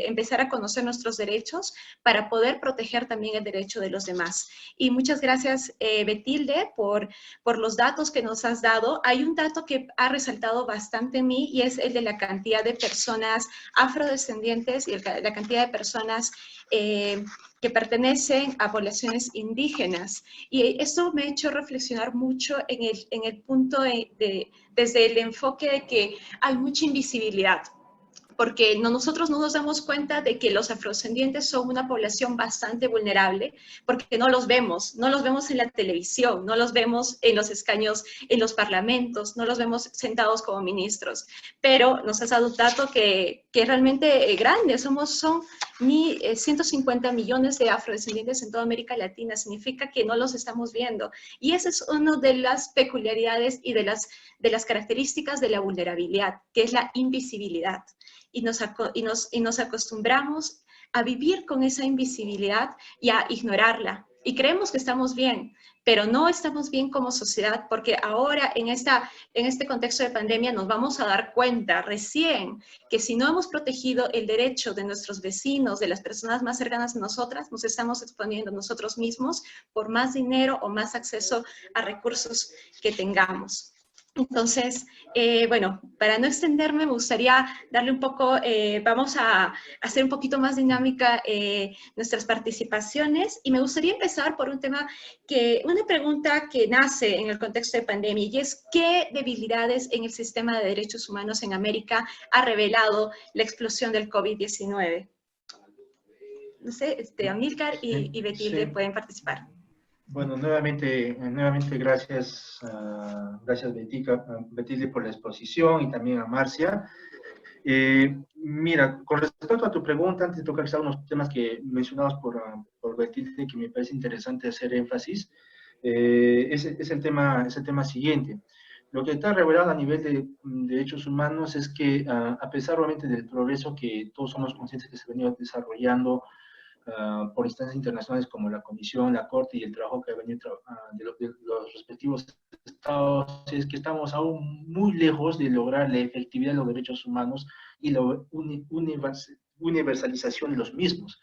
empezar a conocer nuestros derechos para poder proteger también el derecho de los demás. Y muchas gracias, Betilde, por los datos que nos has dado. Hay un dato que ha resaltado bastante en mí y es el de la cantidad de personas afrodescendientes y la cantidad de personas que pertenecen a poblaciones indígenas. Y esto me ha hecho reflexionar mucho en el punto desde el enfoque de que hay mucha invisibilidad. Porque nosotros no nos damos cuenta de que los afrodescendientes son una población bastante vulnerable, porque no los vemos en la televisión, no los vemos en los escaños, en los parlamentos, no los vemos sentados como ministros, pero nos has dado un dato que es realmente grande, son 150 millones de afrodescendientes en toda América Latina, significa que no los estamos viendo, y esa es una de las peculiaridades y de las características de la vulnerabilidad, que es la invisibilidad. Y nos acostumbramos a vivir con esa invisibilidad y a ignorarla. Y creemos que estamos bien, pero no estamos bien como sociedad, porque ahora en este contexto de pandemia nos vamos a dar cuenta recién que si no hemos protegido el derecho de nuestros vecinos, de las personas más cercanas a nosotras, nos estamos exponiendo nosotros mismos por más dinero o más acceso a recursos que tengamos. Entonces, bueno, para no extenderme, me gustaría darle un poco, vamos a hacer un poquito más dinámica nuestras participaciones y me gustaría empezar por una pregunta que nace en el contexto de pandemia y es ¿qué debilidades en el sistema de derechos humanos en América ha revelado la explosión del COVID-19? No sé, Amílcar y Betilde pueden participar. Bueno, nuevamente gracias, gracias Betilde por la exposición y también a Marcia. Mira, con respecto a tu pregunta, antes de tocar algunos temas que mencionados por Betilde, que me parece interesante hacer énfasis, es el tema siguiente. Lo que está revelado a nivel de derechos humanos es que, a pesar obviamente del progreso que todos somos conscientes que se ha venido desarrollando por instancias internacionales como la Comisión, la Corte y el trabajo que ha venido de los respectivos estados, es que estamos aún muy lejos de lograr la efectividad de los derechos humanos y la universalización de los mismos.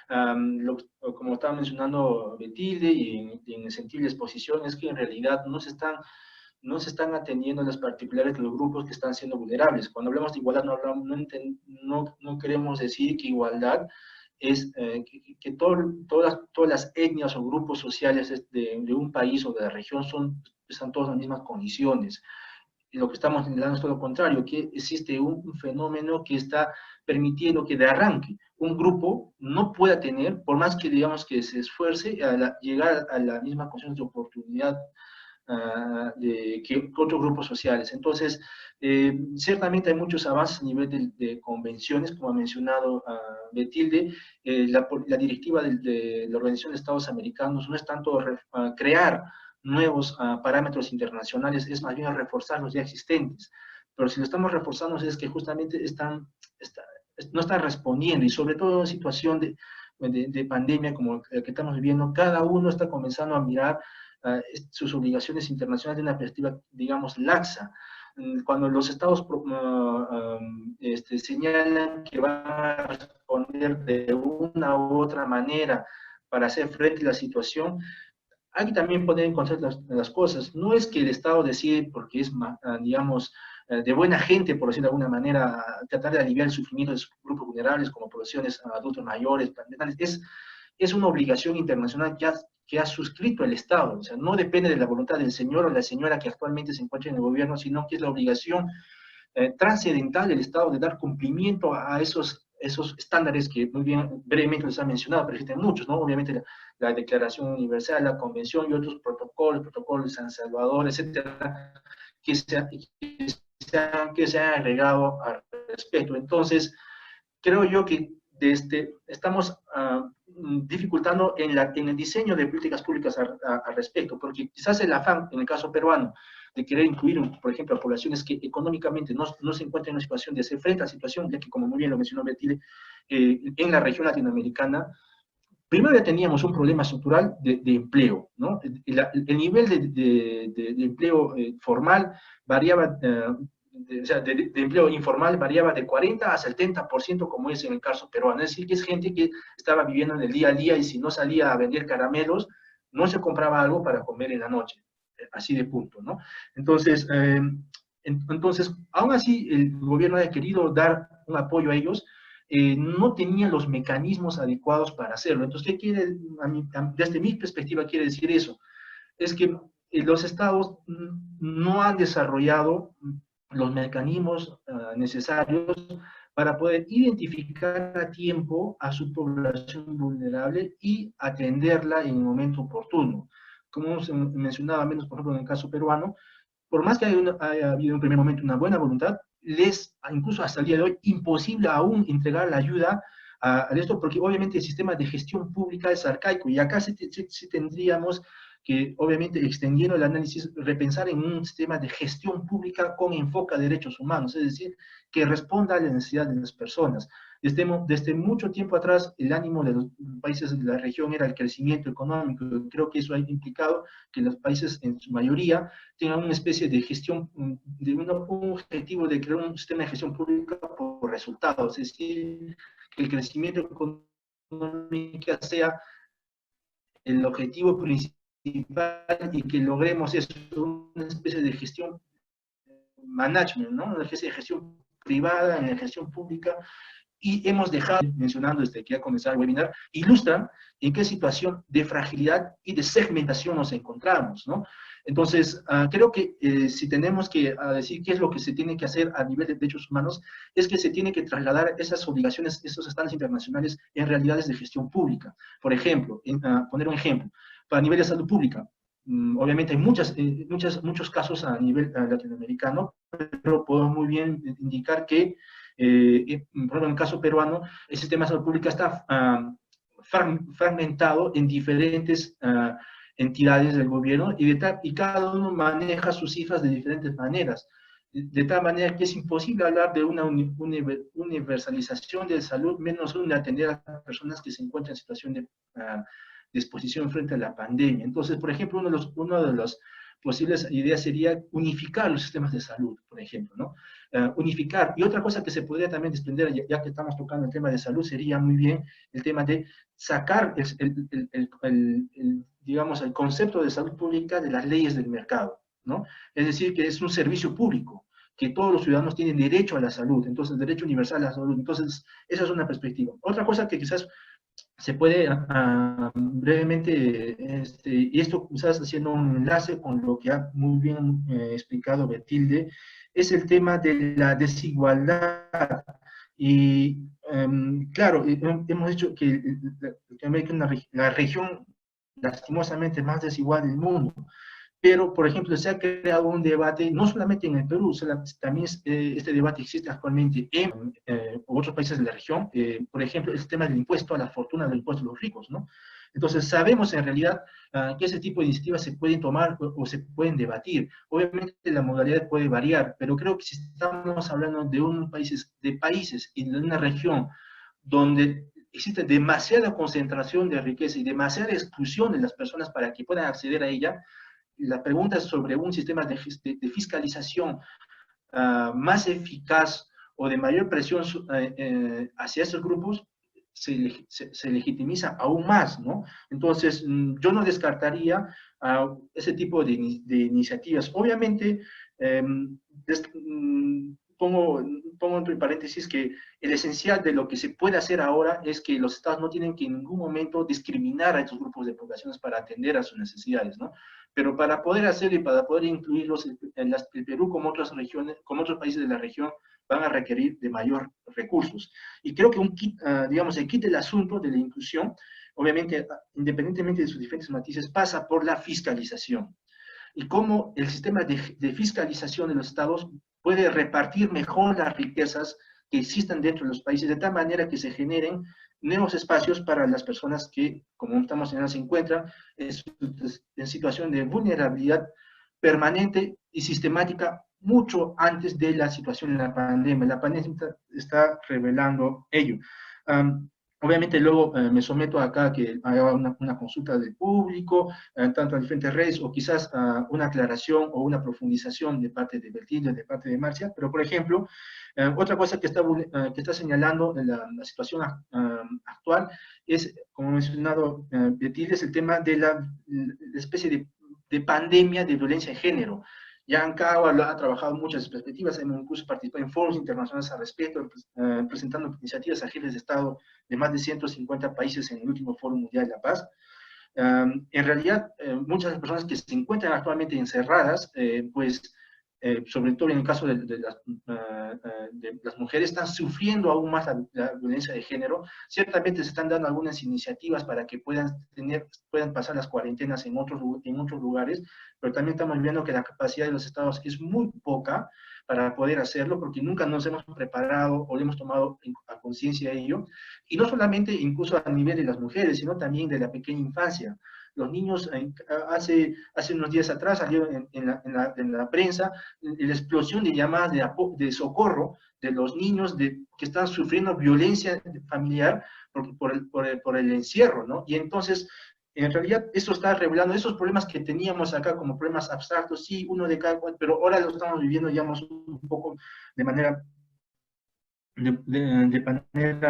Como estaba mencionando Betilde y en el sentido de exposición, es que en realidad no se están atendiendo a las particulares de los grupos que están siendo vulnerables. Cuando hablamos de igualdad no queremos decir que igualdad es que todas las etnias o grupos sociales de un país o de la región están todas en las mismas condiciones. Y lo que estamos señalando es todo lo contrario, que existe un fenómeno que está permitiendo que de arranque un grupo no pueda tener, por más que digamos que se esfuerce, llegar a la misma condición de oportunidad que otros grupos sociales. Entonces, ciertamente hay muchos avances a nivel de convenciones, como ha mencionado Betilde. La directiva de la Organización de Estados Americanos no es tanto crear nuevos parámetros internacionales, es más bien reforzar los ya existentes. Pero si lo estamos reforzando es que justamente no están respondiendo, y sobre todo en situación de pandemia como la que estamos viviendo, cada uno está comenzando a mirar sus obligaciones internacionales de una perspectiva, digamos, laxa. Cuando los estados señalan que van a responder de una u otra manera para hacer frente a la situación, hay que también poner en concepto las cosas. No es que el Estado decide porque es, digamos, de buena gente, por decirlo de alguna manera, tratar de aliviar el sufrimiento de sus grupos vulnerables, como poblaciones adultos mayores, es una obligación internacional que ha suscrito el Estado. O sea, no depende de la voluntad del señor o la señora que actualmente se encuentra en el gobierno, sino que es la obligación trascendental del Estado de dar cumplimiento a esos estándares que muy bien, brevemente les han mencionado, pero existen muchos, ¿no? Obviamente la Declaración Universal, la Convención y otros protocolos de San Salvador, etcétera, que se han agregado al respecto. Entonces, creo yo que estamos dificultando en el diseño de políticas públicas al respecto, porque quizás el afán, en el caso peruano, de querer incluir, por ejemplo, a poblaciones que económicamente no se encuentran en una situación de hacer frente a la situación, ya que, como muy bien lo mencionó Betilde, en la región latinoamericana, primero ya teníamos un problema estructural de empleo, ¿no? El nivel de empleo formal variaba, o sea, de empleo informal variaba de 40 a 70%, como es en el caso peruano. Es decir, que es gente que estaba viviendo en el día a día y si no salía a vender caramelos, no se compraba algo para comer en la noche. Así de punto, ¿no? Entonces, aún así, el gobierno ha querido dar un apoyo a ellos, no tenía los mecanismos adecuados para hacerlo. Entonces, ¿qué quiere, desde mi perspectiva, quiere decir eso? Es que los estados no han desarrollado los mecanismos necesarios para poder identificar a tiempo a su población vulnerable y atenderla en el momento oportuno. Como se mencionaba menos, por ejemplo, en el caso peruano, por más que haya habido en un primer momento una buena voluntad, incluso hasta el día de hoy, imposible aún entregar la ayuda a esto, porque obviamente el sistema de gestión pública es arcaico, y acá sí tendríamos que, obviamente, extendiendo el análisis, repensar en un sistema de gestión pública con enfoque a derechos humanos, es decir, que responda a la necesidad de las personas. Desde mucho tiempo atrás, el ánimo de los países de la región era el crecimiento económico. Creo que eso ha implicado que los países, en su mayoría, tengan una especie de gestión, de un objetivo de crear un sistema de gestión pública por resultados, es decir, que el crecimiento económico sea el objetivo principal y que logremos eso, una especie de gestión management, ¿no? Una especie de gestión privada en la gestión pública. Y hemos dejado, mencionando desde que ya comenzó el webinar, ilustran en qué situación de fragilidad y de segmentación nos encontramos, ¿no? Entonces, creo que si tenemos que decir qué es lo que se tiene que hacer a nivel de derechos humanos, es que se tiene que trasladar esas obligaciones, esos estándares internacionales en realidades de gestión pública. Por ejemplo, poner un ejemplo, para nivel de salud pública, obviamente hay muchos casos a nivel latinoamericano, pero puedo muy bien indicar que por ejemplo, en el caso peruano, el sistema de salud pública está fragmentado en diferentes entidades del gobierno y cada uno maneja sus cifras de diferentes maneras. De tal manera que es imposible hablar de una universalización de salud, menos aún de atender a las personas que se encuentran en situación de exposición frente a la pandemia. Entonces, por ejemplo, uno de los posibles ideas sería unificar los sistemas de salud, por ejemplo, ¿no? Unificar. Y otra cosa que se podría también desprender, ya que estamos tocando el tema de salud, sería muy bien el tema de sacar digamos, el concepto de salud pública de las leyes del mercado, ¿no? Es decir, que es un servicio público, que todos los ciudadanos tienen derecho a la salud, entonces derecho universal a la salud. Entonces, esa es una perspectiva. Otra cosa que quizás se puede brevemente, y esto quizás haciendo un enlace con lo que ha muy bien explicado Betilde, es el tema de la desigualdad. Y claro, hemos dicho que Latinoamérica es la región lastimosamente más desigual del mundo. Pero, por ejemplo, se ha creado un debate, no solamente en el Perú, también este debate existe actualmente en otros países de la región, por ejemplo, el tema del impuesto a la fortuna, del impuesto a los ricos, ¿no? Entonces, sabemos en realidad que ese tipo de iniciativas se pueden tomar o se pueden debatir. Obviamente, la modalidad puede variar, pero creo que si estamos hablando de países y de una región donde existe demasiada concentración de riqueza y demasiada exclusión de las personas para que puedan acceder a ella, la pregunta sobre un sistema de fiscalización más eficaz o de mayor presión hacia esos grupos se legitimiza aún más, ¿no? Entonces, yo no descartaría ese tipo de iniciativas. Obviamente, pongo entre paréntesis que el esencial de lo que se puede hacer ahora es que los estados no tienen que en ningún momento discriminar a estos grupos de poblaciones para atender a sus necesidades, ¿no? Pero para poder hacerlo y para poder incluirlos, el Perú como otras regiones, como otros países de la región, van a requerir de mayor recursos. Y creo que digamos, el kit del asunto de la inclusión, obviamente, independientemente de sus diferentes matices, pasa por la fiscalización. Y cómo el sistema de fiscalización de los estados puede repartir mejor las riquezas que existan dentro de los países, de tal manera que se generen nuevos espacios para las personas que, como estamos señalando, se encuentran en situación de vulnerabilidad permanente y sistemática mucho antes de la situación de la pandemia. La pandemia está revelando ello. Obviamente luego me someto acá a que haga una consulta del público, tanto a diferentes redes, o quizás una aclaración o una profundización de parte de Betilde, de parte de Marcia, pero por ejemplo, otra cosa que está señalando en la situación actual es, como mencionado Betilde, es el tema de la especie de pandemia de violencia de género. Ya ANCAWA ha trabajado en muchas perspectivas, hemos incluso participado en foros internacionales al respecto, presentando iniciativas a jefes de Estado de más de 150 países en el último Foro Mundial de la Paz. En realidad, muchas de las personas que se encuentran actualmente encerradas, pues, sobre todo en el caso de las mujeres, están sufriendo aún más la violencia de género. Ciertamente se están dando algunas iniciativas para que puedan pasar las cuarentenas en otros lugares, pero también estamos viendo que la capacidad de los estados es muy poca para poder hacerlo, porque nunca nos hemos preparado o le hemos tomado a conciencia de ello, y no solamente incluso a nivel de las mujeres, sino también de la pequeña infancia. Los niños, hace unos días atrás salió en la prensa la explosión de llamadas de socorro de los niños que están sufriendo violencia familiar por el encierro, ¿no? Y entonces, en realidad, eso está revelando esos problemas que teníamos acá como problemas abstractos, sí, uno de cada cual, pero ahora lo estamos viviendo, digamos, un poco de manera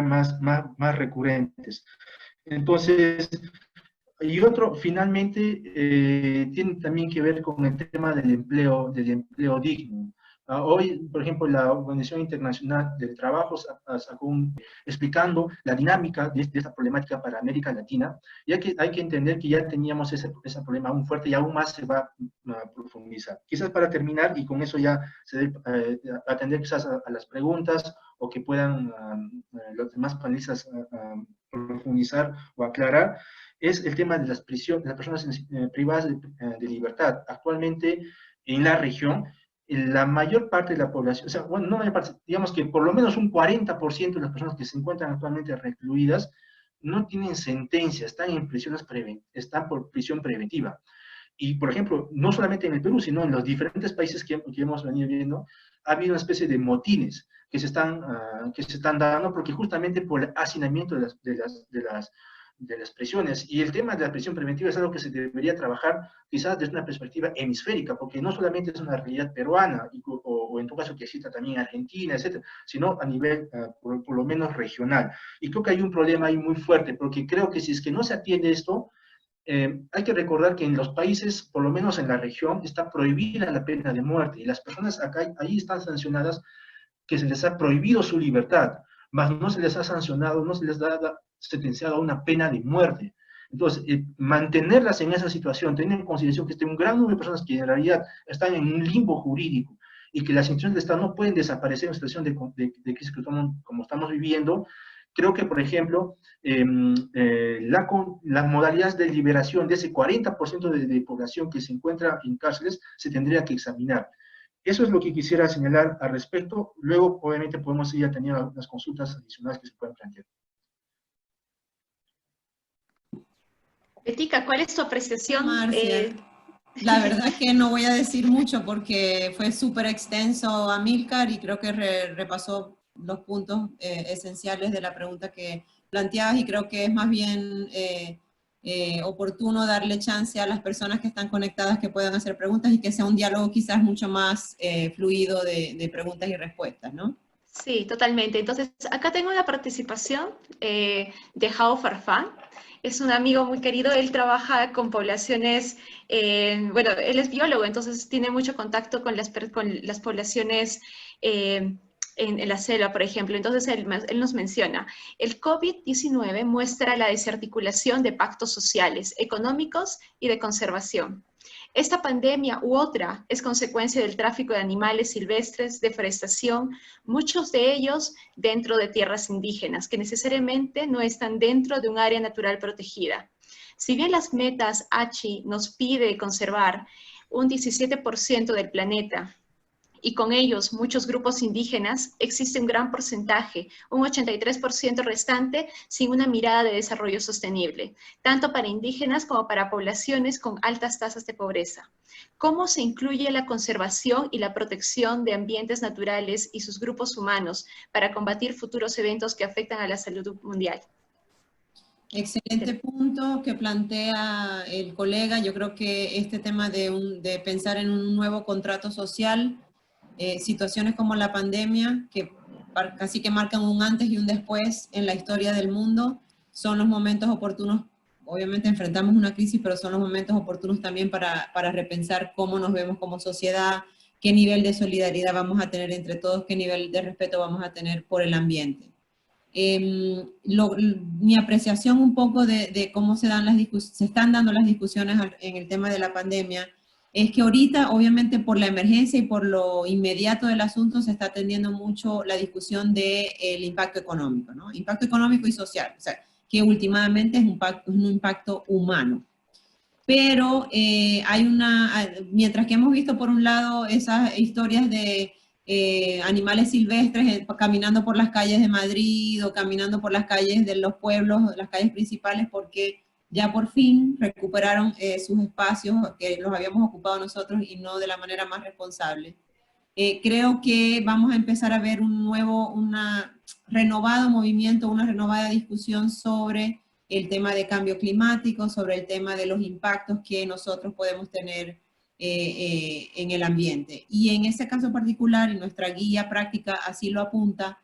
más recurrentes. Entonces, y otro, finalmente, tiene también que ver con el tema del empleo digno. Hoy, por ejemplo, la Organización Internacional del Trabajo sacó explicando la dinámica de esta problemática para América Latina, y hay que entender que ya teníamos ese problema aún fuerte y aún más se va a profundizar. Quizás para terminar, y con eso ya se debe atender quizás a las preguntas, o que puedan los demás panelistas profundizar o aclarar, es el tema de las personas privadas de libertad. Actualmente, en la región, la mayor parte de la población, o sea, bueno, no mayor parte, digamos que por lo menos un 40% de las personas que se encuentran actualmente recluidas no tienen sentencia, están por prisión preventiva. Y, por ejemplo, no solamente en el Perú, sino en los diferentes países que hemos venido viendo, ha habido una especie de motines que se están dando, porque justamente por el hacinamiento de las prisiones. Y el tema de la prisión preventiva es algo que se debería trabajar quizás desde una perspectiva hemisférica, porque no solamente es una realidad peruana, o en tu caso que exista también Argentina, etcétera, sino a nivel, por lo menos regional. Y creo que hay un problema ahí muy fuerte, porque creo que si es que no se atiende esto, hay que recordar que en los países, por lo menos en la región, está prohibida la pena de muerte, y las personas acá, ahí están sancionadas, que se les ha prohibido su libertad, mas no se les ha sancionado, no se les ha sentenciado a una pena de muerte. Entonces, mantenerlas en esa situación, teniendo en consideración que un gran número de personas que en realidad están en un limbo jurídico y que las instituciones de Estado no pueden desaparecer en una situación de crisis como estamos viviendo, creo que, por ejemplo, las modalidades de liberación de ese 40% de población que se encuentra en cárceles se tendría que examinar. Eso es lo que quisiera señalar al respecto. Luego, obviamente, podemos ir teniendo algunas consultas adicionales que se pueden plantear. Betica, ¿cuál es tu apreciación? Marcia, la verdad es que no voy a decir mucho porque fue súper extenso Amílcar y creo que repasó los puntos esenciales de la pregunta que planteabas, y creo que es más bien oportuno darle chance a las personas que están conectadas que puedan hacer preguntas, y que sea un diálogo quizás mucho más fluido de preguntas y respuestas, ¿no? Sí, totalmente. Entonces, acá tengo una participación de Jao Farfán. Es un amigo muy querido, él trabaja con poblaciones, bueno, él es biólogo, entonces tiene mucho contacto con las poblaciones en la selva, por ejemplo. Entonces, él nos menciona, el COVID-19 muestra la desarticulación de pactos sociales, económicos y de conservación. Esta pandemia u otra es consecuencia del tráfico de animales silvestres, deforestación, muchos de ellos dentro de tierras indígenas, que necesariamente no están dentro de un área natural protegida. Si bien las metas Aichi nos pide conservar un 17% del planeta, y con ellos muchos grupos indígenas, existe un gran porcentaje, un 83% restante, sin una mirada de desarrollo sostenible, tanto para indígenas como para poblaciones con altas tasas de pobreza. ¿Cómo se incluye la conservación y la protección de ambientes naturales y sus grupos humanos para combatir futuros eventos que afectan a la salud mundial? Excelente punto que plantea el colega. Yo creo que este tema de pensar en un nuevo contrato social, situaciones como la pandemia, que casi que marcan un antes y un después en la historia del mundo, son los momentos oportunos. Obviamente enfrentamos una crisis, pero son los momentos oportunos también para repensar cómo nos vemos como sociedad, qué nivel de solidaridad vamos a tener entre todos, qué nivel de respeto vamos a tener por el ambiente. Mi apreciación un poco de cómo se están dando las discusiones en el tema de la pandemia es que ahorita, obviamente por la emergencia y por lo inmediato del asunto, se está atendiendo mucho la discusión del impacto económico, ¿no? Impacto económico y social, o sea, que últimamente es un impacto humano. Pero mientras que hemos visto por un lado esas historias de animales silvestres caminando por las calles de Madrid o caminando por las calles de los pueblos, las calles principales, porque ya por fin recuperaron sus espacios que los habíamos ocupado nosotros y no de la manera más responsable. Creo que vamos a empezar a ver un renovado movimiento, una renovada discusión sobre el tema de cambio climático, sobre el tema de los impactos que nosotros podemos tener en el ambiente. Y en ese caso particular, y nuestra guía práctica así lo apunta,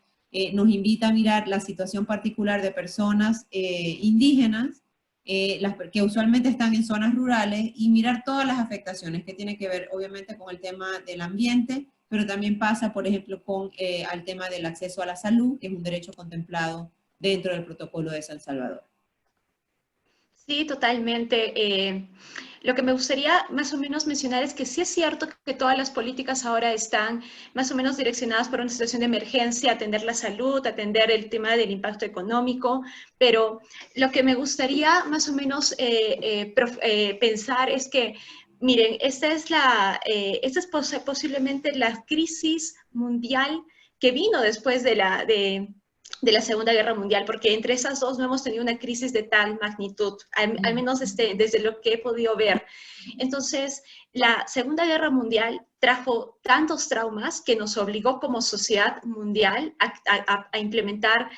nos invita a mirar la situación particular de personas indígenas, que usualmente están en zonas rurales, y mirar todas las afectaciones que tienen que ver obviamente con el tema del ambiente, pero también pasa, por ejemplo, al tema del acceso a la salud, que es un derecho contemplado dentro del protocolo de San Salvador. Sí, totalmente. Lo que me gustaría más o menos mencionar es que sí es cierto que todas las políticas ahora están más o menos direccionadas por una situación de emergencia, atender la salud, atender el tema del impacto económico, pero lo que me gustaría más o menos pensar es que, miren, esta es posiblemente la crisis mundial que vino después de de la Segunda Guerra Mundial, porque entre esas dos no hemos tenido una crisis de tal magnitud, al menos desde lo que he podido ver. Entonces, la Segunda Guerra Mundial trajo tantos traumas que nos obligó como sociedad mundial a implementar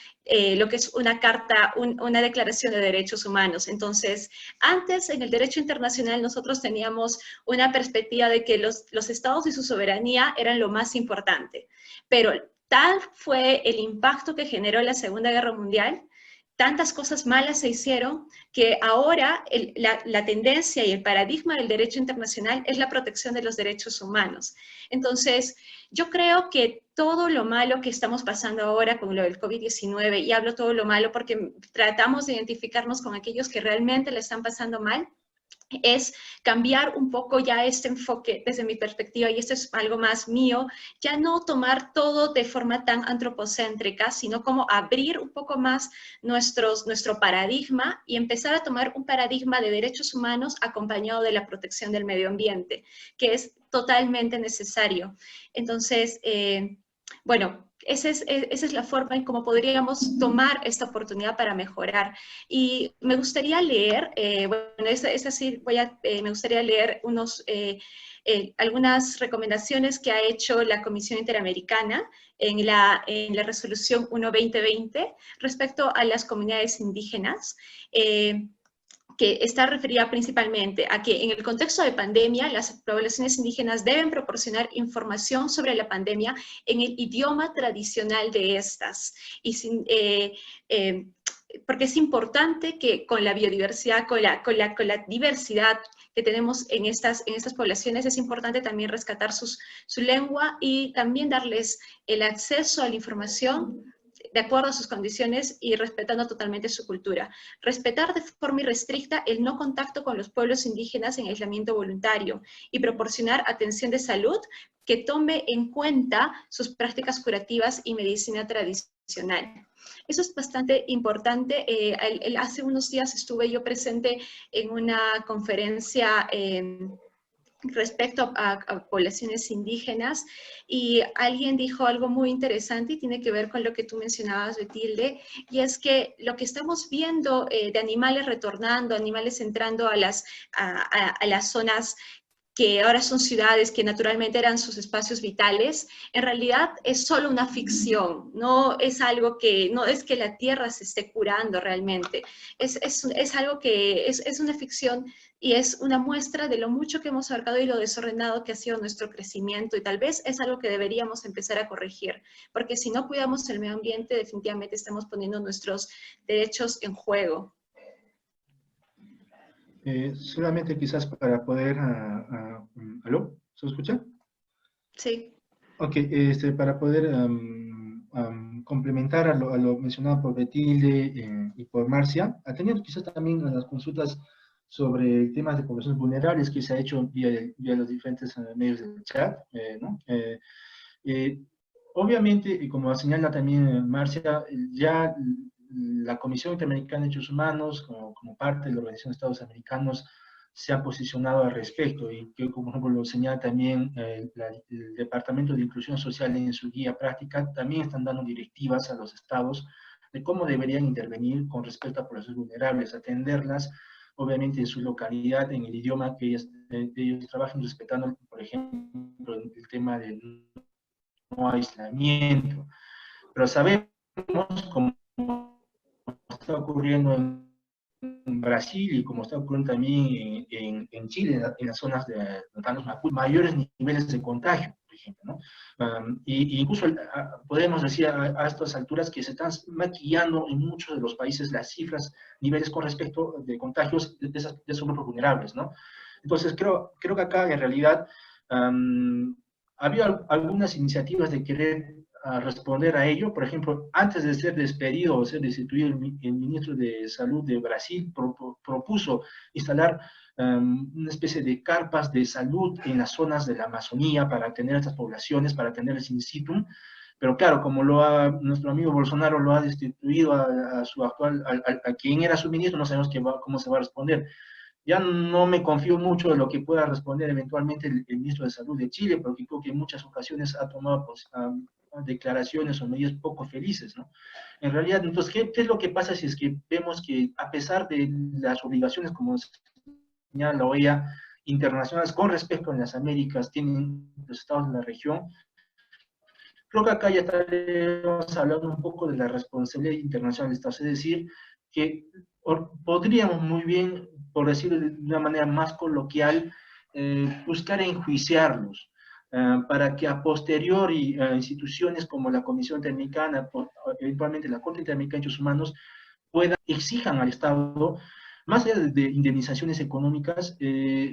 lo que es una carta, una declaración de derechos humanos. Entonces, antes en el derecho internacional nosotros teníamos una perspectiva de que los estados y su soberanía eran lo más importante, pero tal fue el impacto que generó la Segunda Guerra Mundial, tantas cosas malas se hicieron, que ahora la tendencia y el paradigma del derecho internacional es la protección de los derechos humanos. Entonces, yo creo que todo lo malo que estamos pasando ahora con lo del COVID-19, y hablo todo lo malo porque tratamos de identificarnos con aquellos que realmente le están pasando mal, es cambiar un poco ya este enfoque desde mi perspectiva, y esto es algo más mío, ya no tomar todo de forma tan antropocéntrica, sino como abrir un poco más nuestro paradigma y empezar a tomar un paradigma de derechos humanos acompañado de la protección del medio ambiente, que es totalmente necesario. Entonces, bueno, esa es la forma en cómo podríamos tomar esta oportunidad para mejorar. Y me gustaría leer, me gustaría leer algunas recomendaciones que ha hecho la Comisión Interamericana en la resolución 1/2020 respecto a las comunidades indígenas. Que está referida principalmente a que en el contexto de pandemia, las poblaciones indígenas deben proporcionar información sobre la pandemia en el idioma tradicional de estas. Porque es importante que con la biodiversidad, con la diversidad que tenemos en estas poblaciones, es importante también rescatar su lengua y también darles el acceso a la información de acuerdo a sus condiciones y respetando totalmente su cultura. Respetar de forma irrestricta el no contacto con los pueblos indígenas en aislamiento voluntario y proporcionar atención de salud que tome en cuenta sus prácticas curativas y medicina tradicional. Eso es bastante importante. Hace unos días estuve yo presente en una conferencia respecto a poblaciones indígenas, y alguien dijo algo muy interesante y tiene que ver con lo que tú mencionabas, Betilde, y es que lo que estamos viendo de animales retornando, animales entrando a las zonas que ahora son ciudades, que naturalmente eran sus espacios vitales, en realidad es solo una ficción, no es algo que, no es que la Tierra se esté curando realmente, es algo que es una ficción y es una muestra de lo mucho que hemos abarcado y lo desordenado que ha sido nuestro crecimiento, y tal vez es algo que deberíamos empezar a corregir, porque si no cuidamos el medio ambiente, definitivamente estamos poniendo nuestros derechos en juego. Solamente quizás para poder... ¿Aló? ¿Se escucha? Sí. Ok, para poder complementar a lo mencionado por Betilde y por Marcia, atendiendo quizás también a las consultas sobre temas de poblaciones vulnerables que se ha hecho vía los diferentes medios del chat, ¿no? Obviamente, y como señala también Marcia, ya la Comisión Interamericana de Derechos Humanos, como parte de la Organización de Estados Americanos, se ha posicionado al respecto, y que, como ejemplo lo señala también el Departamento de Inclusión Social en su guía práctica, también están dando directivas a los estados de cómo deberían intervenir con respecto a poblaciones vulnerables, atenderlas, obviamente en su localidad, en el idioma que ellos trabajan, respetando, por ejemplo, el tema del no aislamiento. Pero sabemos, como está ocurriendo en Brasil y como está ocurriendo también en Chile, en las zonas de los Mapuche, mayores niveles de contagio, por ejemplo, ¿no? Y incluso podemos decir a estas alturas que se están maquillando en muchos de los países las cifras, niveles con respecto de contagios de esos grupos vulnerables, ¿no? Entonces creo que acá en realidad había algunas iniciativas de querer responder a ello. Por ejemplo, antes de ser despedido o ser destituido, el ministro de Salud de Brasil propuso instalar una especie de carpas de salud en las zonas de la Amazonía para atender a estas poblaciones, para atenderles in situ. Pero claro, como nuestro amigo Bolsonaro lo ha destituido a su actual, a quien era su ministro, no sabemos cómo se va a responder. Ya no me confío mucho de lo que pueda responder eventualmente el ministro de Salud de Chile, porque creo que en muchas ocasiones ha tomado declaraciones o medidas poco felices, ¿no? En realidad, entonces, ¿qué es lo que pasa si es que vemos que a pesar de las obligaciones, como señala la OEA, internacionales con respecto a las Américas, tienen los estados de la región? Creo que acá ya estaremos hablando un poco de la responsabilidad internacional de Estados, es decir, que podríamos muy bien, por decirlo de una manera más coloquial, buscar enjuiciarlos, para que a posteriori instituciones como la Comisión Interamericana, eventualmente la Corte Interamericana de Derechos Humanos, exijan al Estado, más allá de indemnizaciones económicas,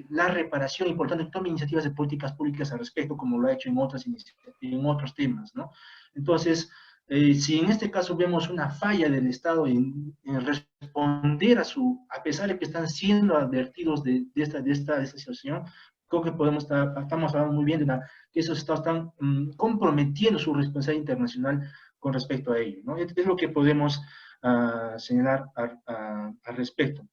la reparación, importante que tome iniciativas de políticas públicas al respecto, como lo ha hecho en otros temas, ¿no? Entonces, si en este caso vemos una falla del Estado en responder a pesar de que están siendo advertidos de esta situación, creo que estamos hablando muy bien que esos Estados están comprometiendo su responsabilidad internacional con respecto a ello, ¿no? Es lo que podemos señalar al respecto.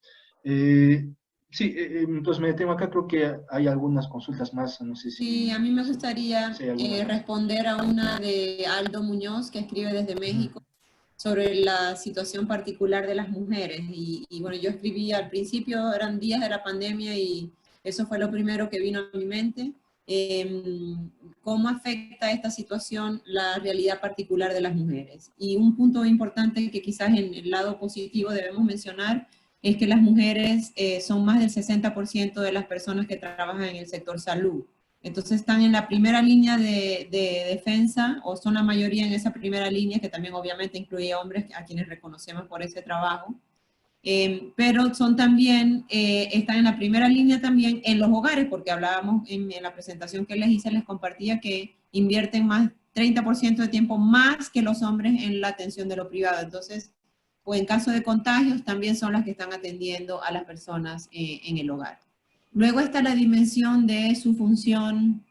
Sí, entonces me detengo acá, creo que hay algunas consultas más, no sé si... Sí, a mí me gustaría si hay alguna más. responder a una de Aldo Muñoz, que escribe desde México, sobre la situación particular de las mujeres. Y bueno, yo escribí al principio, eran días de la pandemia y eso fue lo primero que vino a mi mente. ¿Cómo afecta esta situación la realidad particular de las mujeres? Y un punto importante que quizás en el lado positivo debemos mencionar es que las mujeres son más del 60% de las personas que trabajan en el sector salud. Entonces están en la primera línea de defensa, o son la mayoría en esa primera línea, que también obviamente incluye hombres a quienes reconocemos por ese trabajo. Pero son también, están en la primera línea también en los hogares, porque hablábamos en la presentación que les hice, les compartía que invierten más, 30% de tiempo más que los hombres en la atención de lo privado. Entonces, o en caso de contagios, también son las que están atendiendo a las personas en el hogar. Luego está la dimensión de su función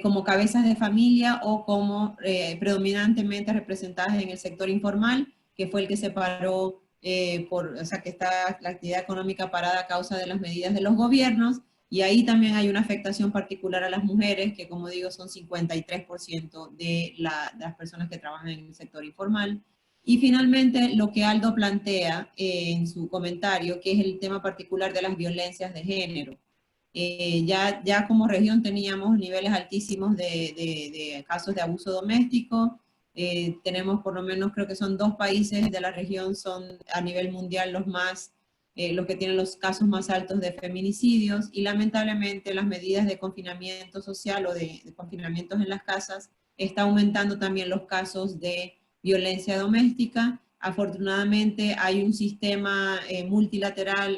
como cabezas de familia o como predominantemente representadas en el sector informal, que fue el que se paró, o sea, que está la actividad económica parada a causa de las medidas de los gobiernos, y ahí también hay una afectación particular a las mujeres, que como digo son 53% de las personas que trabajan en el sector informal. Y finalmente lo que Aldo plantea en su comentario, que es el tema particular de las violencias de género. Ya como región teníamos niveles altísimos de casos de abuso doméstico. Tenemos por lo menos, creo que son 2 países de la región, son a nivel mundial los que tienen los casos más altos de feminicidios, y lamentablemente las medidas de confinamiento social o de confinamientos en las casas está aumentando también los casos de violencia doméstica. Afortunadamente hay un sistema multilateral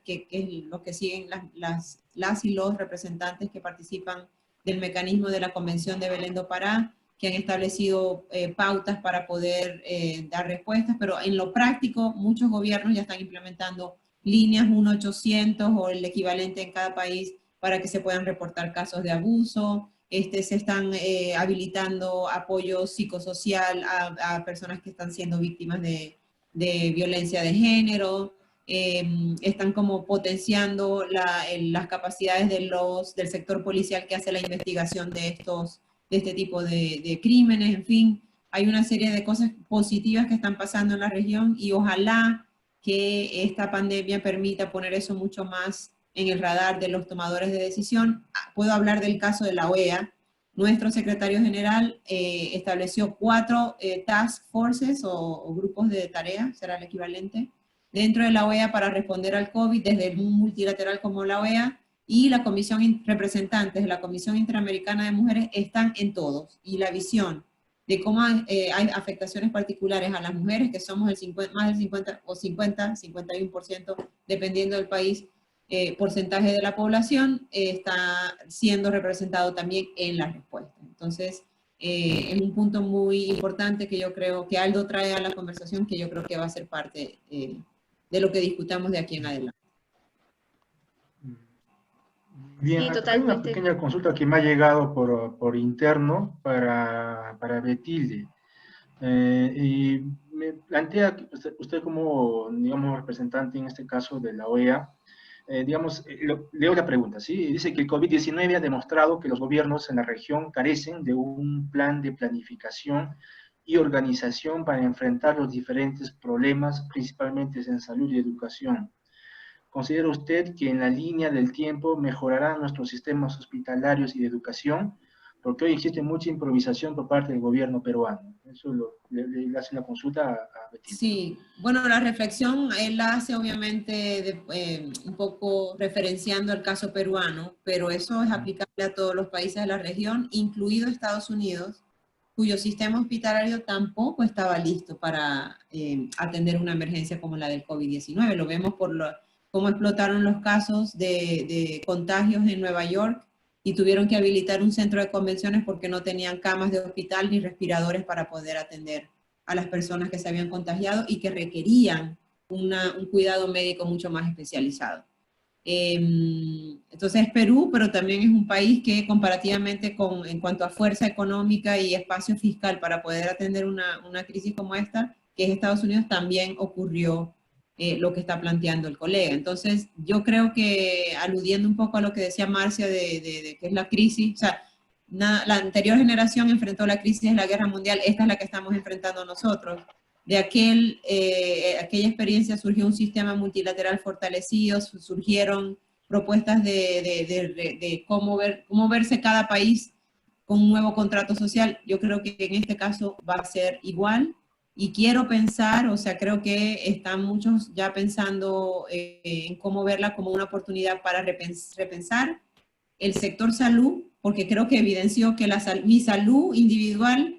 que es lo que siguen las y los representantes que participan del mecanismo de la Convención de Belén do Pará, que han establecido pautas para poder dar respuestas, pero en lo práctico muchos gobiernos ya están implementando líneas 1-800 o el equivalente en cada país para que se puedan reportar casos de abuso. Se están habilitando apoyo psicosocial a personas que están siendo víctimas de violencia de género. Están como potenciando las capacidades del sector policial que hace la investigación de este tipo de crímenes. En fin, hay una serie de cosas positivas que están pasando en la región, y ojalá que esta pandemia permita poner eso mucho más en el radar de los tomadores de decisión. Puedo hablar del caso de la OEA. Nuestro secretario general estableció 4 task forces o grupos de tareas, será el equivalente, dentro de la OEA para responder al COVID, desde un multilateral como la OEA, y la comisión, representantes de la Comisión Interamericana de Mujeres están en todos, y la visión de cómo hay afectaciones particulares a las mujeres, que somos más del 50 o 51%, dependiendo del país, porcentaje de la población, está siendo representado también en la respuesta. Entonces, es un punto muy importante que yo creo que Aldo trae a la conversación, que yo creo que va a ser parte de lo que discutamos de aquí en adelante. Bien, Sí, acá hay una totalmente. pequeña consulta que me ha llegado por interno para Betilde. Y me plantea que usted como, digamos, representante en este caso de la OEA, leo la pregunta, ¿sí? Dice que el COVID-19 ha demostrado que los gobiernos en la región carecen de un plan de planificación y organización para enfrentar los diferentes problemas, principalmente en salud y educación. ¿Considera usted que en la línea del tiempo mejorarán nuestros sistemas hospitalarios y de educación? Porque hoy existe mucha improvisación por parte del gobierno peruano. Eso le hace una consulta a Betín. Sí, bueno, la reflexión él la hace obviamente un poco referenciando el caso peruano, pero eso es aplicable a todos los países de la región, incluido Estados Unidos, cuyo sistema hospitalario tampoco estaba listo para atender una emergencia como la del COVID-19. Lo vemos por cómo explotaron los casos de contagios en Nueva York y tuvieron que habilitar un centro de convenciones porque no tenían camas de hospital ni respiradores para poder atender a las personas que se habían contagiado y que requerían un cuidado médico mucho más especializado. Entonces Perú, pero también es un país que comparativamente en cuanto a fuerza económica y espacio fiscal para poder atender una crisis como esta, que es Estados Unidos, también ocurrió lo que está planteando el colega. Entonces yo creo que, aludiendo un poco a lo que decía Marcia de que es la crisis, o sea, la anterior generación enfrentó la crisis de la guerra mundial, esta es la que estamos enfrentando nosotros. De aquella experiencia surgió un sistema multilateral fortalecido, surgieron propuestas de cómo verse cada país con un nuevo contrato social. Yo creo que en este caso va a ser igual y quiero pensar, o sea, creo que están muchos ya pensando en cómo verla como una oportunidad para repensar el sector salud, porque creo que evidenció que mi salud individual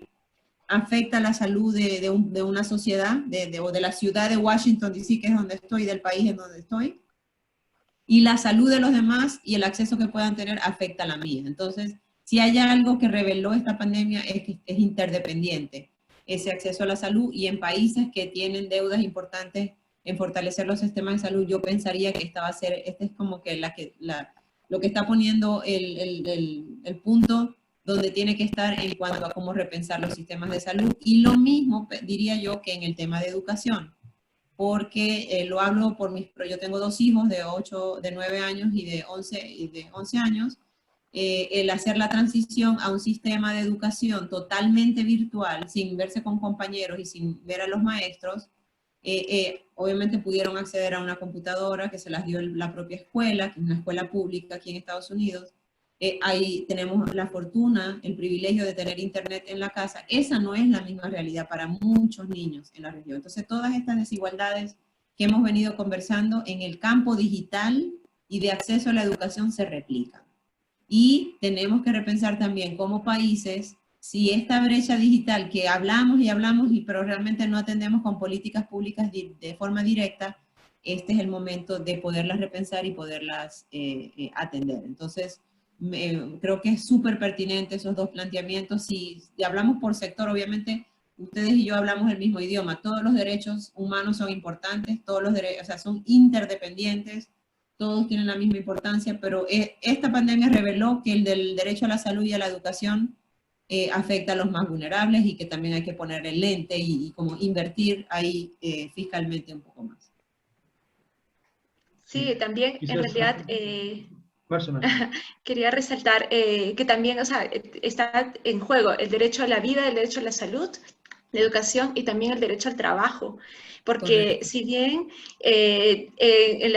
afecta la salud de una sociedad, o de la ciudad de Washington, D.C., que es donde estoy, del país en donde estoy, y la salud de los demás y el acceso que puedan tener afecta a la mía. Entonces, si hay algo que reveló esta pandemia es que es interdependiente ese acceso a la salud, y en países que tienen deudas importantes en fortalecer los sistemas de salud, yo pensaría que esta va a ser, este es como que lo que está poniendo el punto donde tiene que estar en cuanto a cómo repensar los sistemas de salud. Y lo mismo diría yo que en el tema de educación, porque lo hablo yo tengo dos hijos de 9 años y de 11 años. El hacer la transición a un sistema de educación totalmente virtual, sin verse con compañeros y sin ver a los maestros, obviamente pudieron acceder a una computadora que se las dio la propia escuela, que es una escuela pública aquí en Estados Unidos. Ahí tenemos la fortuna, el privilegio de tener internet en la casa. Esa no es la misma realidad para muchos niños en la región. Entonces, todas estas desigualdades que hemos venido conversando en el campo digital y de acceso a la educación se replican. Y tenemos que repensar también como países si esta brecha digital que hablamos, pero realmente no atendemos con políticas públicas de forma directa, este es el momento de poderlas repensar y poderlas atender. Entonces, creo que es súper pertinente esos dos planteamientos. Si hablamos por sector, obviamente ustedes y yo hablamos el mismo idioma. Todos los derechos humanos son importantes, todos los derechos, o sea, son interdependientes, todos tienen la misma importancia, pero esta pandemia reveló que el del derecho a la salud y a la educación afecta a los más vulnerables y que también hay que poner el lente y como invertir ahí fiscalmente un poco más. Sí, también en realidad quería resaltar que también, o sea, está en juego el derecho a la vida, el derecho a la salud, la educación y también el derecho al trabajo. Porque correcto, si bien en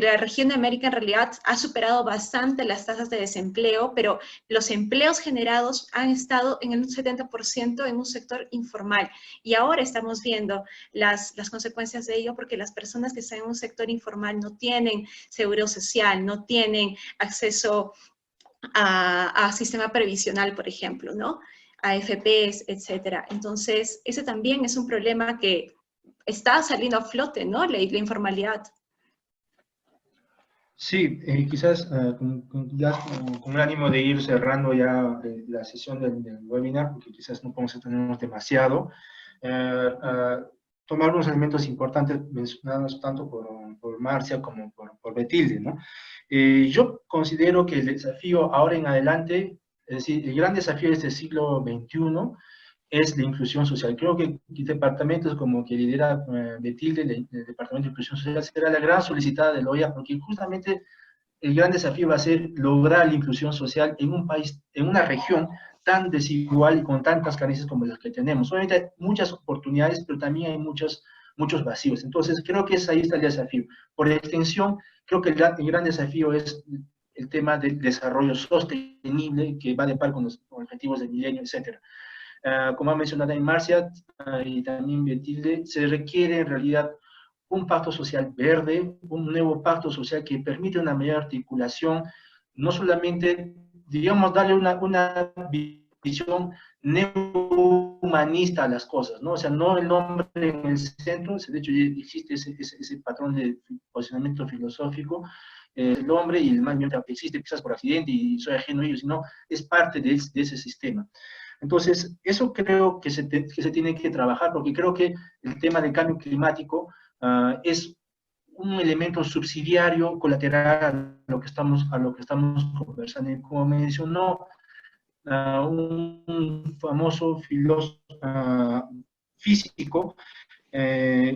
la región de América en realidad ha superado bastante las tasas de desempleo, pero los empleos generados han estado en el 70% en un sector informal. Y ahora estamos viendo las consecuencias de ello porque las personas que están en un sector informal no tienen seguro social, no tienen acceso a sistema previsional, por ejemplo, ¿no? A AFPs, etcétera. Entonces, ese también es un problema que está saliendo a flote, ¿no? La informalidad. Sí, quizás con el ánimo de ir cerrando ya la sesión del webinar, porque quizás no podemos extendernos demasiado, tomar unos elementos importantes mencionados tanto por Marcia como por Betilde, ¿no? Yo considero que el desafío ahora en adelante, es decir, el gran desafío de este siglo XXI es la inclusión social. Creo que departamentos como que lidera Betilde, el Departamento de Inclusión Social, será la gran solicitada de la OEA, porque justamente el gran desafío va a ser lograr la inclusión social en un país, en una región tan desigual y con tantas carencias como las que tenemos. Obviamente hay muchas oportunidades, pero también hay muchos vacíos. Entonces, creo que ahí está el desafío. Por extensión, creo que el gran desafío es el tema del desarrollo sostenible que va de par con los objetivos del milenio, etcétera. Como ha mencionado en Marcia y también Betilde, se requiere en realidad un pacto social verde, un nuevo pacto social que permite una mayor articulación, no solamente, digamos, darle una visión neohumanista a las cosas, ¿no? O sea, no el hombre en el centro, de hecho existe ese patrón de posicionamiento filosófico, el hombre y el mal existe quizás por accidente y soy ajeno a ellos, sino es parte de ese sistema. Entonces, eso creo que se tiene que trabajar, porque creo que el tema del cambio climático es un elemento subsidiario, colateral a lo que estamos conversando. Y como mencionó un famoso filósofo físico,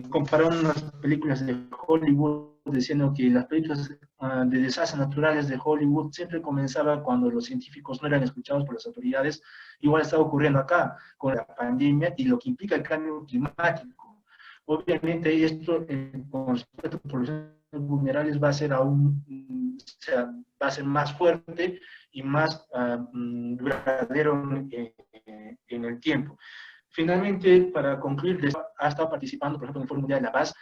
comparó unas películas de Hollywood diciendo que las películas de desastres naturales de Hollywood siempre comenzaban cuando los científicos no eran escuchados por las autoridades. Igual está ocurriendo acá con la pandemia y lo que implica el cambio climático. Obviamente esto con respecto a poblaciones vulnerables va a ser aún, o sea, va a ser más fuerte y más duradero en el tiempo. Finalmente, para concluir, ha estado participando, por ejemplo, en el Foro Mundial de la Paz,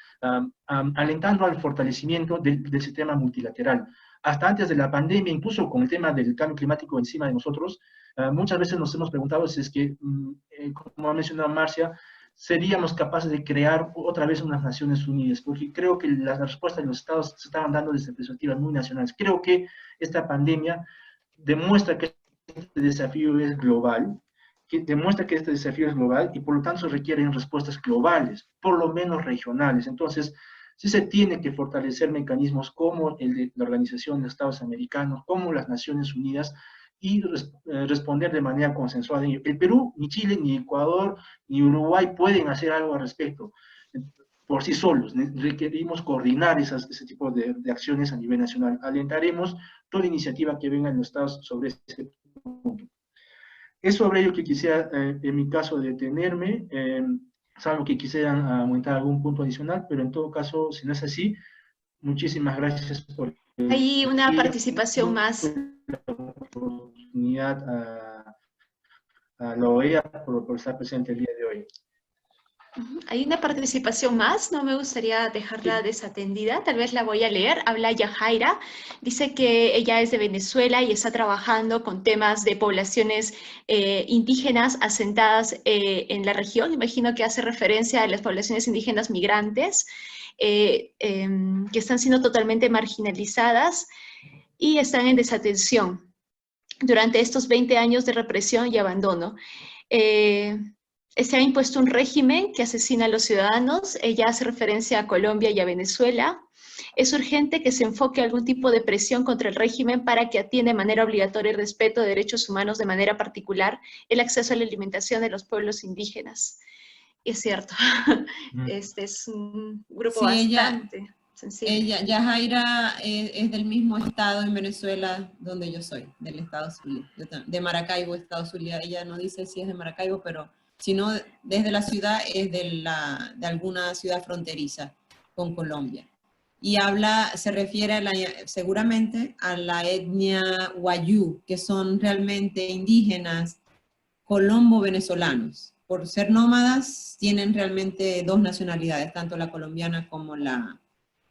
alentando al fortalecimiento del sistema multilateral. Hasta antes de la pandemia, incluso con el tema del cambio climático encima de nosotros, muchas veces nos hemos preguntado si es que, como ha mencionado Marcia, seríamos capaces de crear otra vez unas Naciones Unidas, porque creo que las respuestas de los estados se estaban dando desde perspectivas muy nacionales. Creo que esta pandemia demuestra que este desafío es global, que demuestra que este desafío es global y por lo tanto se requieren respuestas globales, por lo menos regionales. Entonces, sí se tiene que fortalecer mecanismos como el de la Organización de Estados Americanos, como las Naciones Unidas, y responder de manera consensuada. El Perú, ni Chile, ni Ecuador, ni Uruguay pueden hacer algo al respecto por sí solos. Requerimos coordinar ese tipo de acciones a nivel nacional. Alentaremos toda iniciativa que venga en los estados sobre ese punto. Es sobre ello que quisiera, en mi caso, detenerme, salvo que quisieran aumentar algún punto adicional, pero en todo caso, si no es así, muchísimas gracias por Hay una participación más. la oportunidad a la OEA por estar presente el día de hoy. Hay una participación más, no me gustaría dejarla desatendida, tal vez la voy a leer. Habla Yajaira, dice que ella es de Venezuela y está trabajando con temas de poblaciones indígenas asentadas en la región. Imagino que hace referencia a las poblaciones indígenas migrantes que están siendo totalmente marginalizadas y están en desatención durante estos 20 años de represión y abandono. Se ha impuesto un régimen que asesina a los ciudadanos. Ella hace referencia a Colombia y a Venezuela. Es urgente que se enfoque algún tipo de presión contra el régimen para que atienda de manera obligatoria el respeto de derechos humanos, de manera particular el acceso a la alimentación de los pueblos indígenas. Y es cierto, este es un grupo bastante sensible. Yajaira es del mismo estado en Venezuela donde yo soy, del estado Zulia, de Maracaibo, estado Zulia. Ella no dice si es de Maracaibo, pero si no desde la ciudad es de alguna ciudad fronteriza con Colombia. Y se refiere seguramente a la etnia Wayuu, que son realmente indígenas colombo-venezolanos. Por ser nómadas, tienen realmente dos nacionalidades, tanto la colombiana como la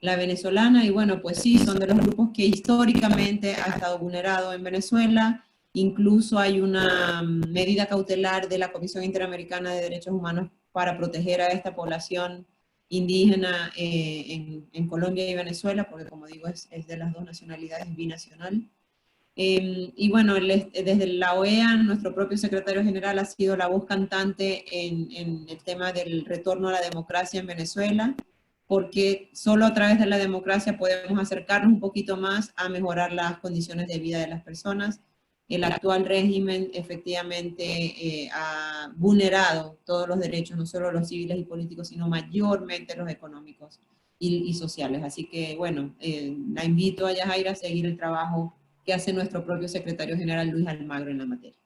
venezolana, y bueno, pues sí, son de los grupos que históricamente ha estado vulnerado en Venezuela. Incluso hay una medida cautelar de la Comisión Interamericana de Derechos Humanos para proteger a esta población indígena en Colombia y Venezuela, porque como digo, es de las dos nacionalidades, binacional. Y bueno, desde la OEA, nuestro propio secretario general ha sido la voz cantante en el tema del retorno a la democracia en Venezuela, porque solo a través de la democracia podemos acercarnos un poquito más a mejorar las condiciones de vida de las personas. el actual régimen efectivamente ha vulnerado todos los derechos, no solo los civiles y políticos, sino mayormente los económicos y sociales. Así que, bueno, la invito a Yajaira a seguir el trabajo que hace nuestro propio secretario general Luis Almagro en la materia.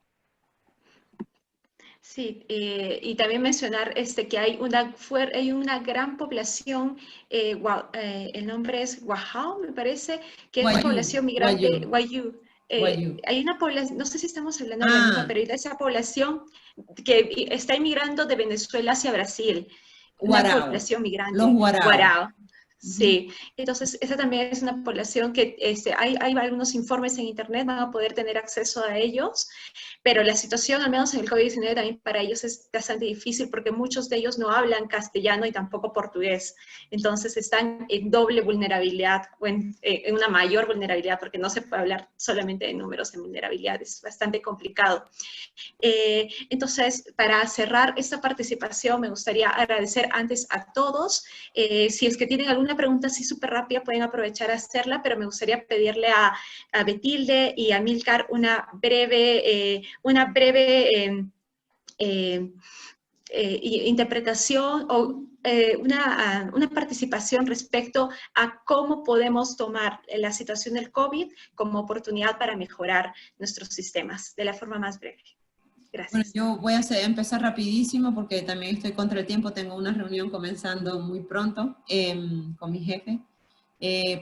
Sí, y también mencionar que hay una gran población, el nombre es Wahao, me parece, que es población migrante, Wayuu. Hay una población, no sé si estamos hablando de la misma, pero hay esa población que está inmigrando de Venezuela hacia Brasil. Guarao, una población migrante. Los Guarao. Sí, entonces esa también es una población que hay algunos informes en internet, van a poder tener acceso a ellos, pero la situación, al menos en el COVID-19, también para ellos es bastante difícil porque muchos de ellos no hablan castellano y tampoco portugués, entonces están en doble vulnerabilidad o en una mayor vulnerabilidad porque no se puede hablar solamente de números en vulnerabilidad, es bastante complicado. Entonces, para cerrar esta participación, me gustaría agradecer antes a todos. Si es que tienen alguna pregunta así súper rápida, pueden aprovechar a hacerla, pero me gustaría pedirle a Betilde y a Amílcar una breve interpretación o una participación respecto a cómo podemos tomar la situación del COVID como oportunidad para mejorar nuestros sistemas de la forma más breve. Gracias. Bueno, yo voy a empezar rapidísimo porque también estoy contra el tiempo, tengo una reunión comenzando muy pronto con mi jefe,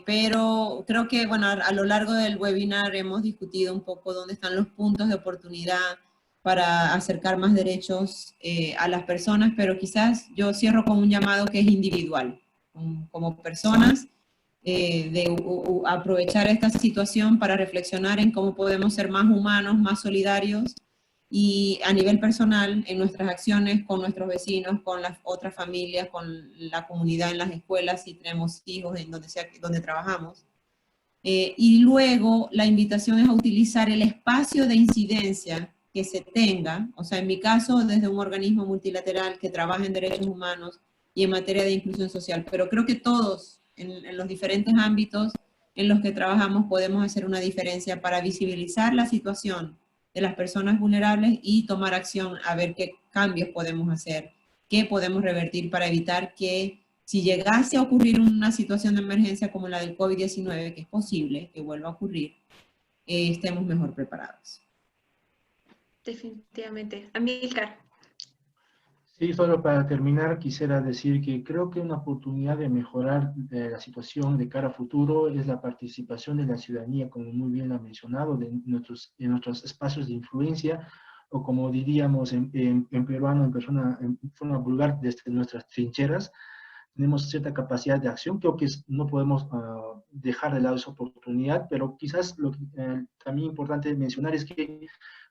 pero creo que, bueno, a lo largo del webinar hemos discutido un poco dónde están los puntos de oportunidad para acercar más derechos a las personas, pero quizás yo cierro con un llamado que es individual, como personas, de aprovechar esta situación para reflexionar en cómo podemos ser más humanos, más solidarios, y a nivel personal, en nuestras acciones con nuestros vecinos, con las otras familias, con la comunidad en las escuelas, si tenemos hijos en donde trabajamos. Y luego la invitación es a utilizar el espacio de incidencia que se tenga, o sea, en mi caso, desde un organismo multilateral que trabaja en derechos humanos y en materia de inclusión social, pero creo que todos, en los diferentes ámbitos en los que trabajamos, podemos hacer una diferencia para visibilizar la situación de las personas vulnerables y tomar acción a ver qué cambios podemos hacer, qué podemos revertir para evitar que si llegase a ocurrir una situación de emergencia como la del COVID-19, que es posible que vuelva a ocurrir, estemos mejor preparados. Definitivamente. Amílcar. Sí, solo para terminar quisiera decir que creo que una oportunidad de mejorar la situación de cara a futuro es la participación de la ciudadanía, como muy bien lo ha mencionado, en nuestros espacios de influencia, o como diríamos en peruano, en forma vulgar, desde nuestras trincheras. Tenemos cierta capacidad de acción, creo que no podemos dejar de lado esa oportunidad, pero quizás lo que también importante mencionar es que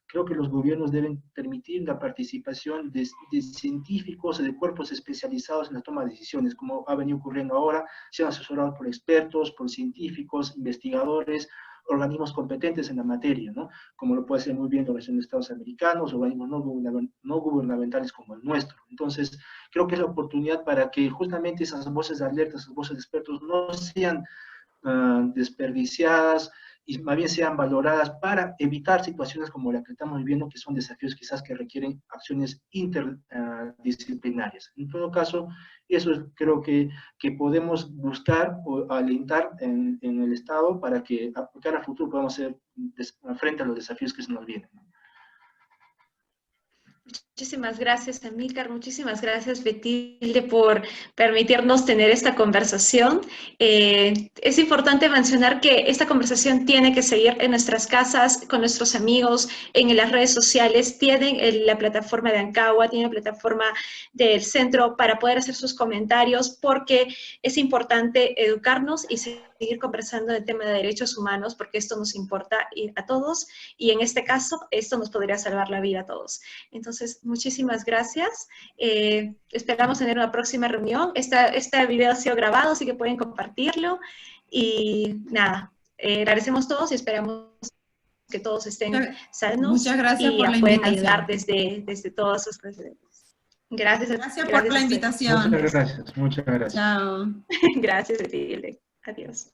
creo que los gobiernos deben permitir la participación de científicos o de cuerpos especializados en la toma de decisiones, como ha venido ocurriendo ahora, se han asesorado por expertos, por científicos, investigadores, organismos competentes en la materia, ¿no? Como lo puede ser muy bien la Organización de Estados Americanos, organismos no gubernamentales como el nuestro. Entonces, creo que es la oportunidad para que justamente esas voces de alerta, esas voces de expertos no sean desperdiciadas y más bien sean valoradas para evitar situaciones como la que estamos viviendo, que son desafíos quizás que requieren acciones interdisciplinarias. En todo caso, eso es, creo que podemos buscar o alentar en el Estado para que a cara a futuro podamos hacer frente a los desafíos que se nos vienen. Muchísimas gracias, Amílcar. Muchísimas gracias, Betilde, por permitirnos tener esta conversación. Es importante mencionar que esta conversación tiene que seguir en nuestras casas, con nuestros amigos, en las redes sociales. Tienen la plataforma de Ancagua, tienen la plataforma del centro para poder hacer sus comentarios, porque es importante educarnos y seguir conversando del tema de derechos humanos, porque esto nos importa a todos y en este caso esto nos podría salvar la vida a todos. Entonces, muchísimas gracias. Esperamos tener una próxima reunión. Este video ha sido grabado, así que pueden compartirlo. Y nada, agradecemos a todos y esperamos que todos estén sanos. Muchas gracias por la pueden invitación. ayudar desde todas sus redes. Gracias por la invitación. Muchas gracias. Chao. Gracias, Betilde. Adiós.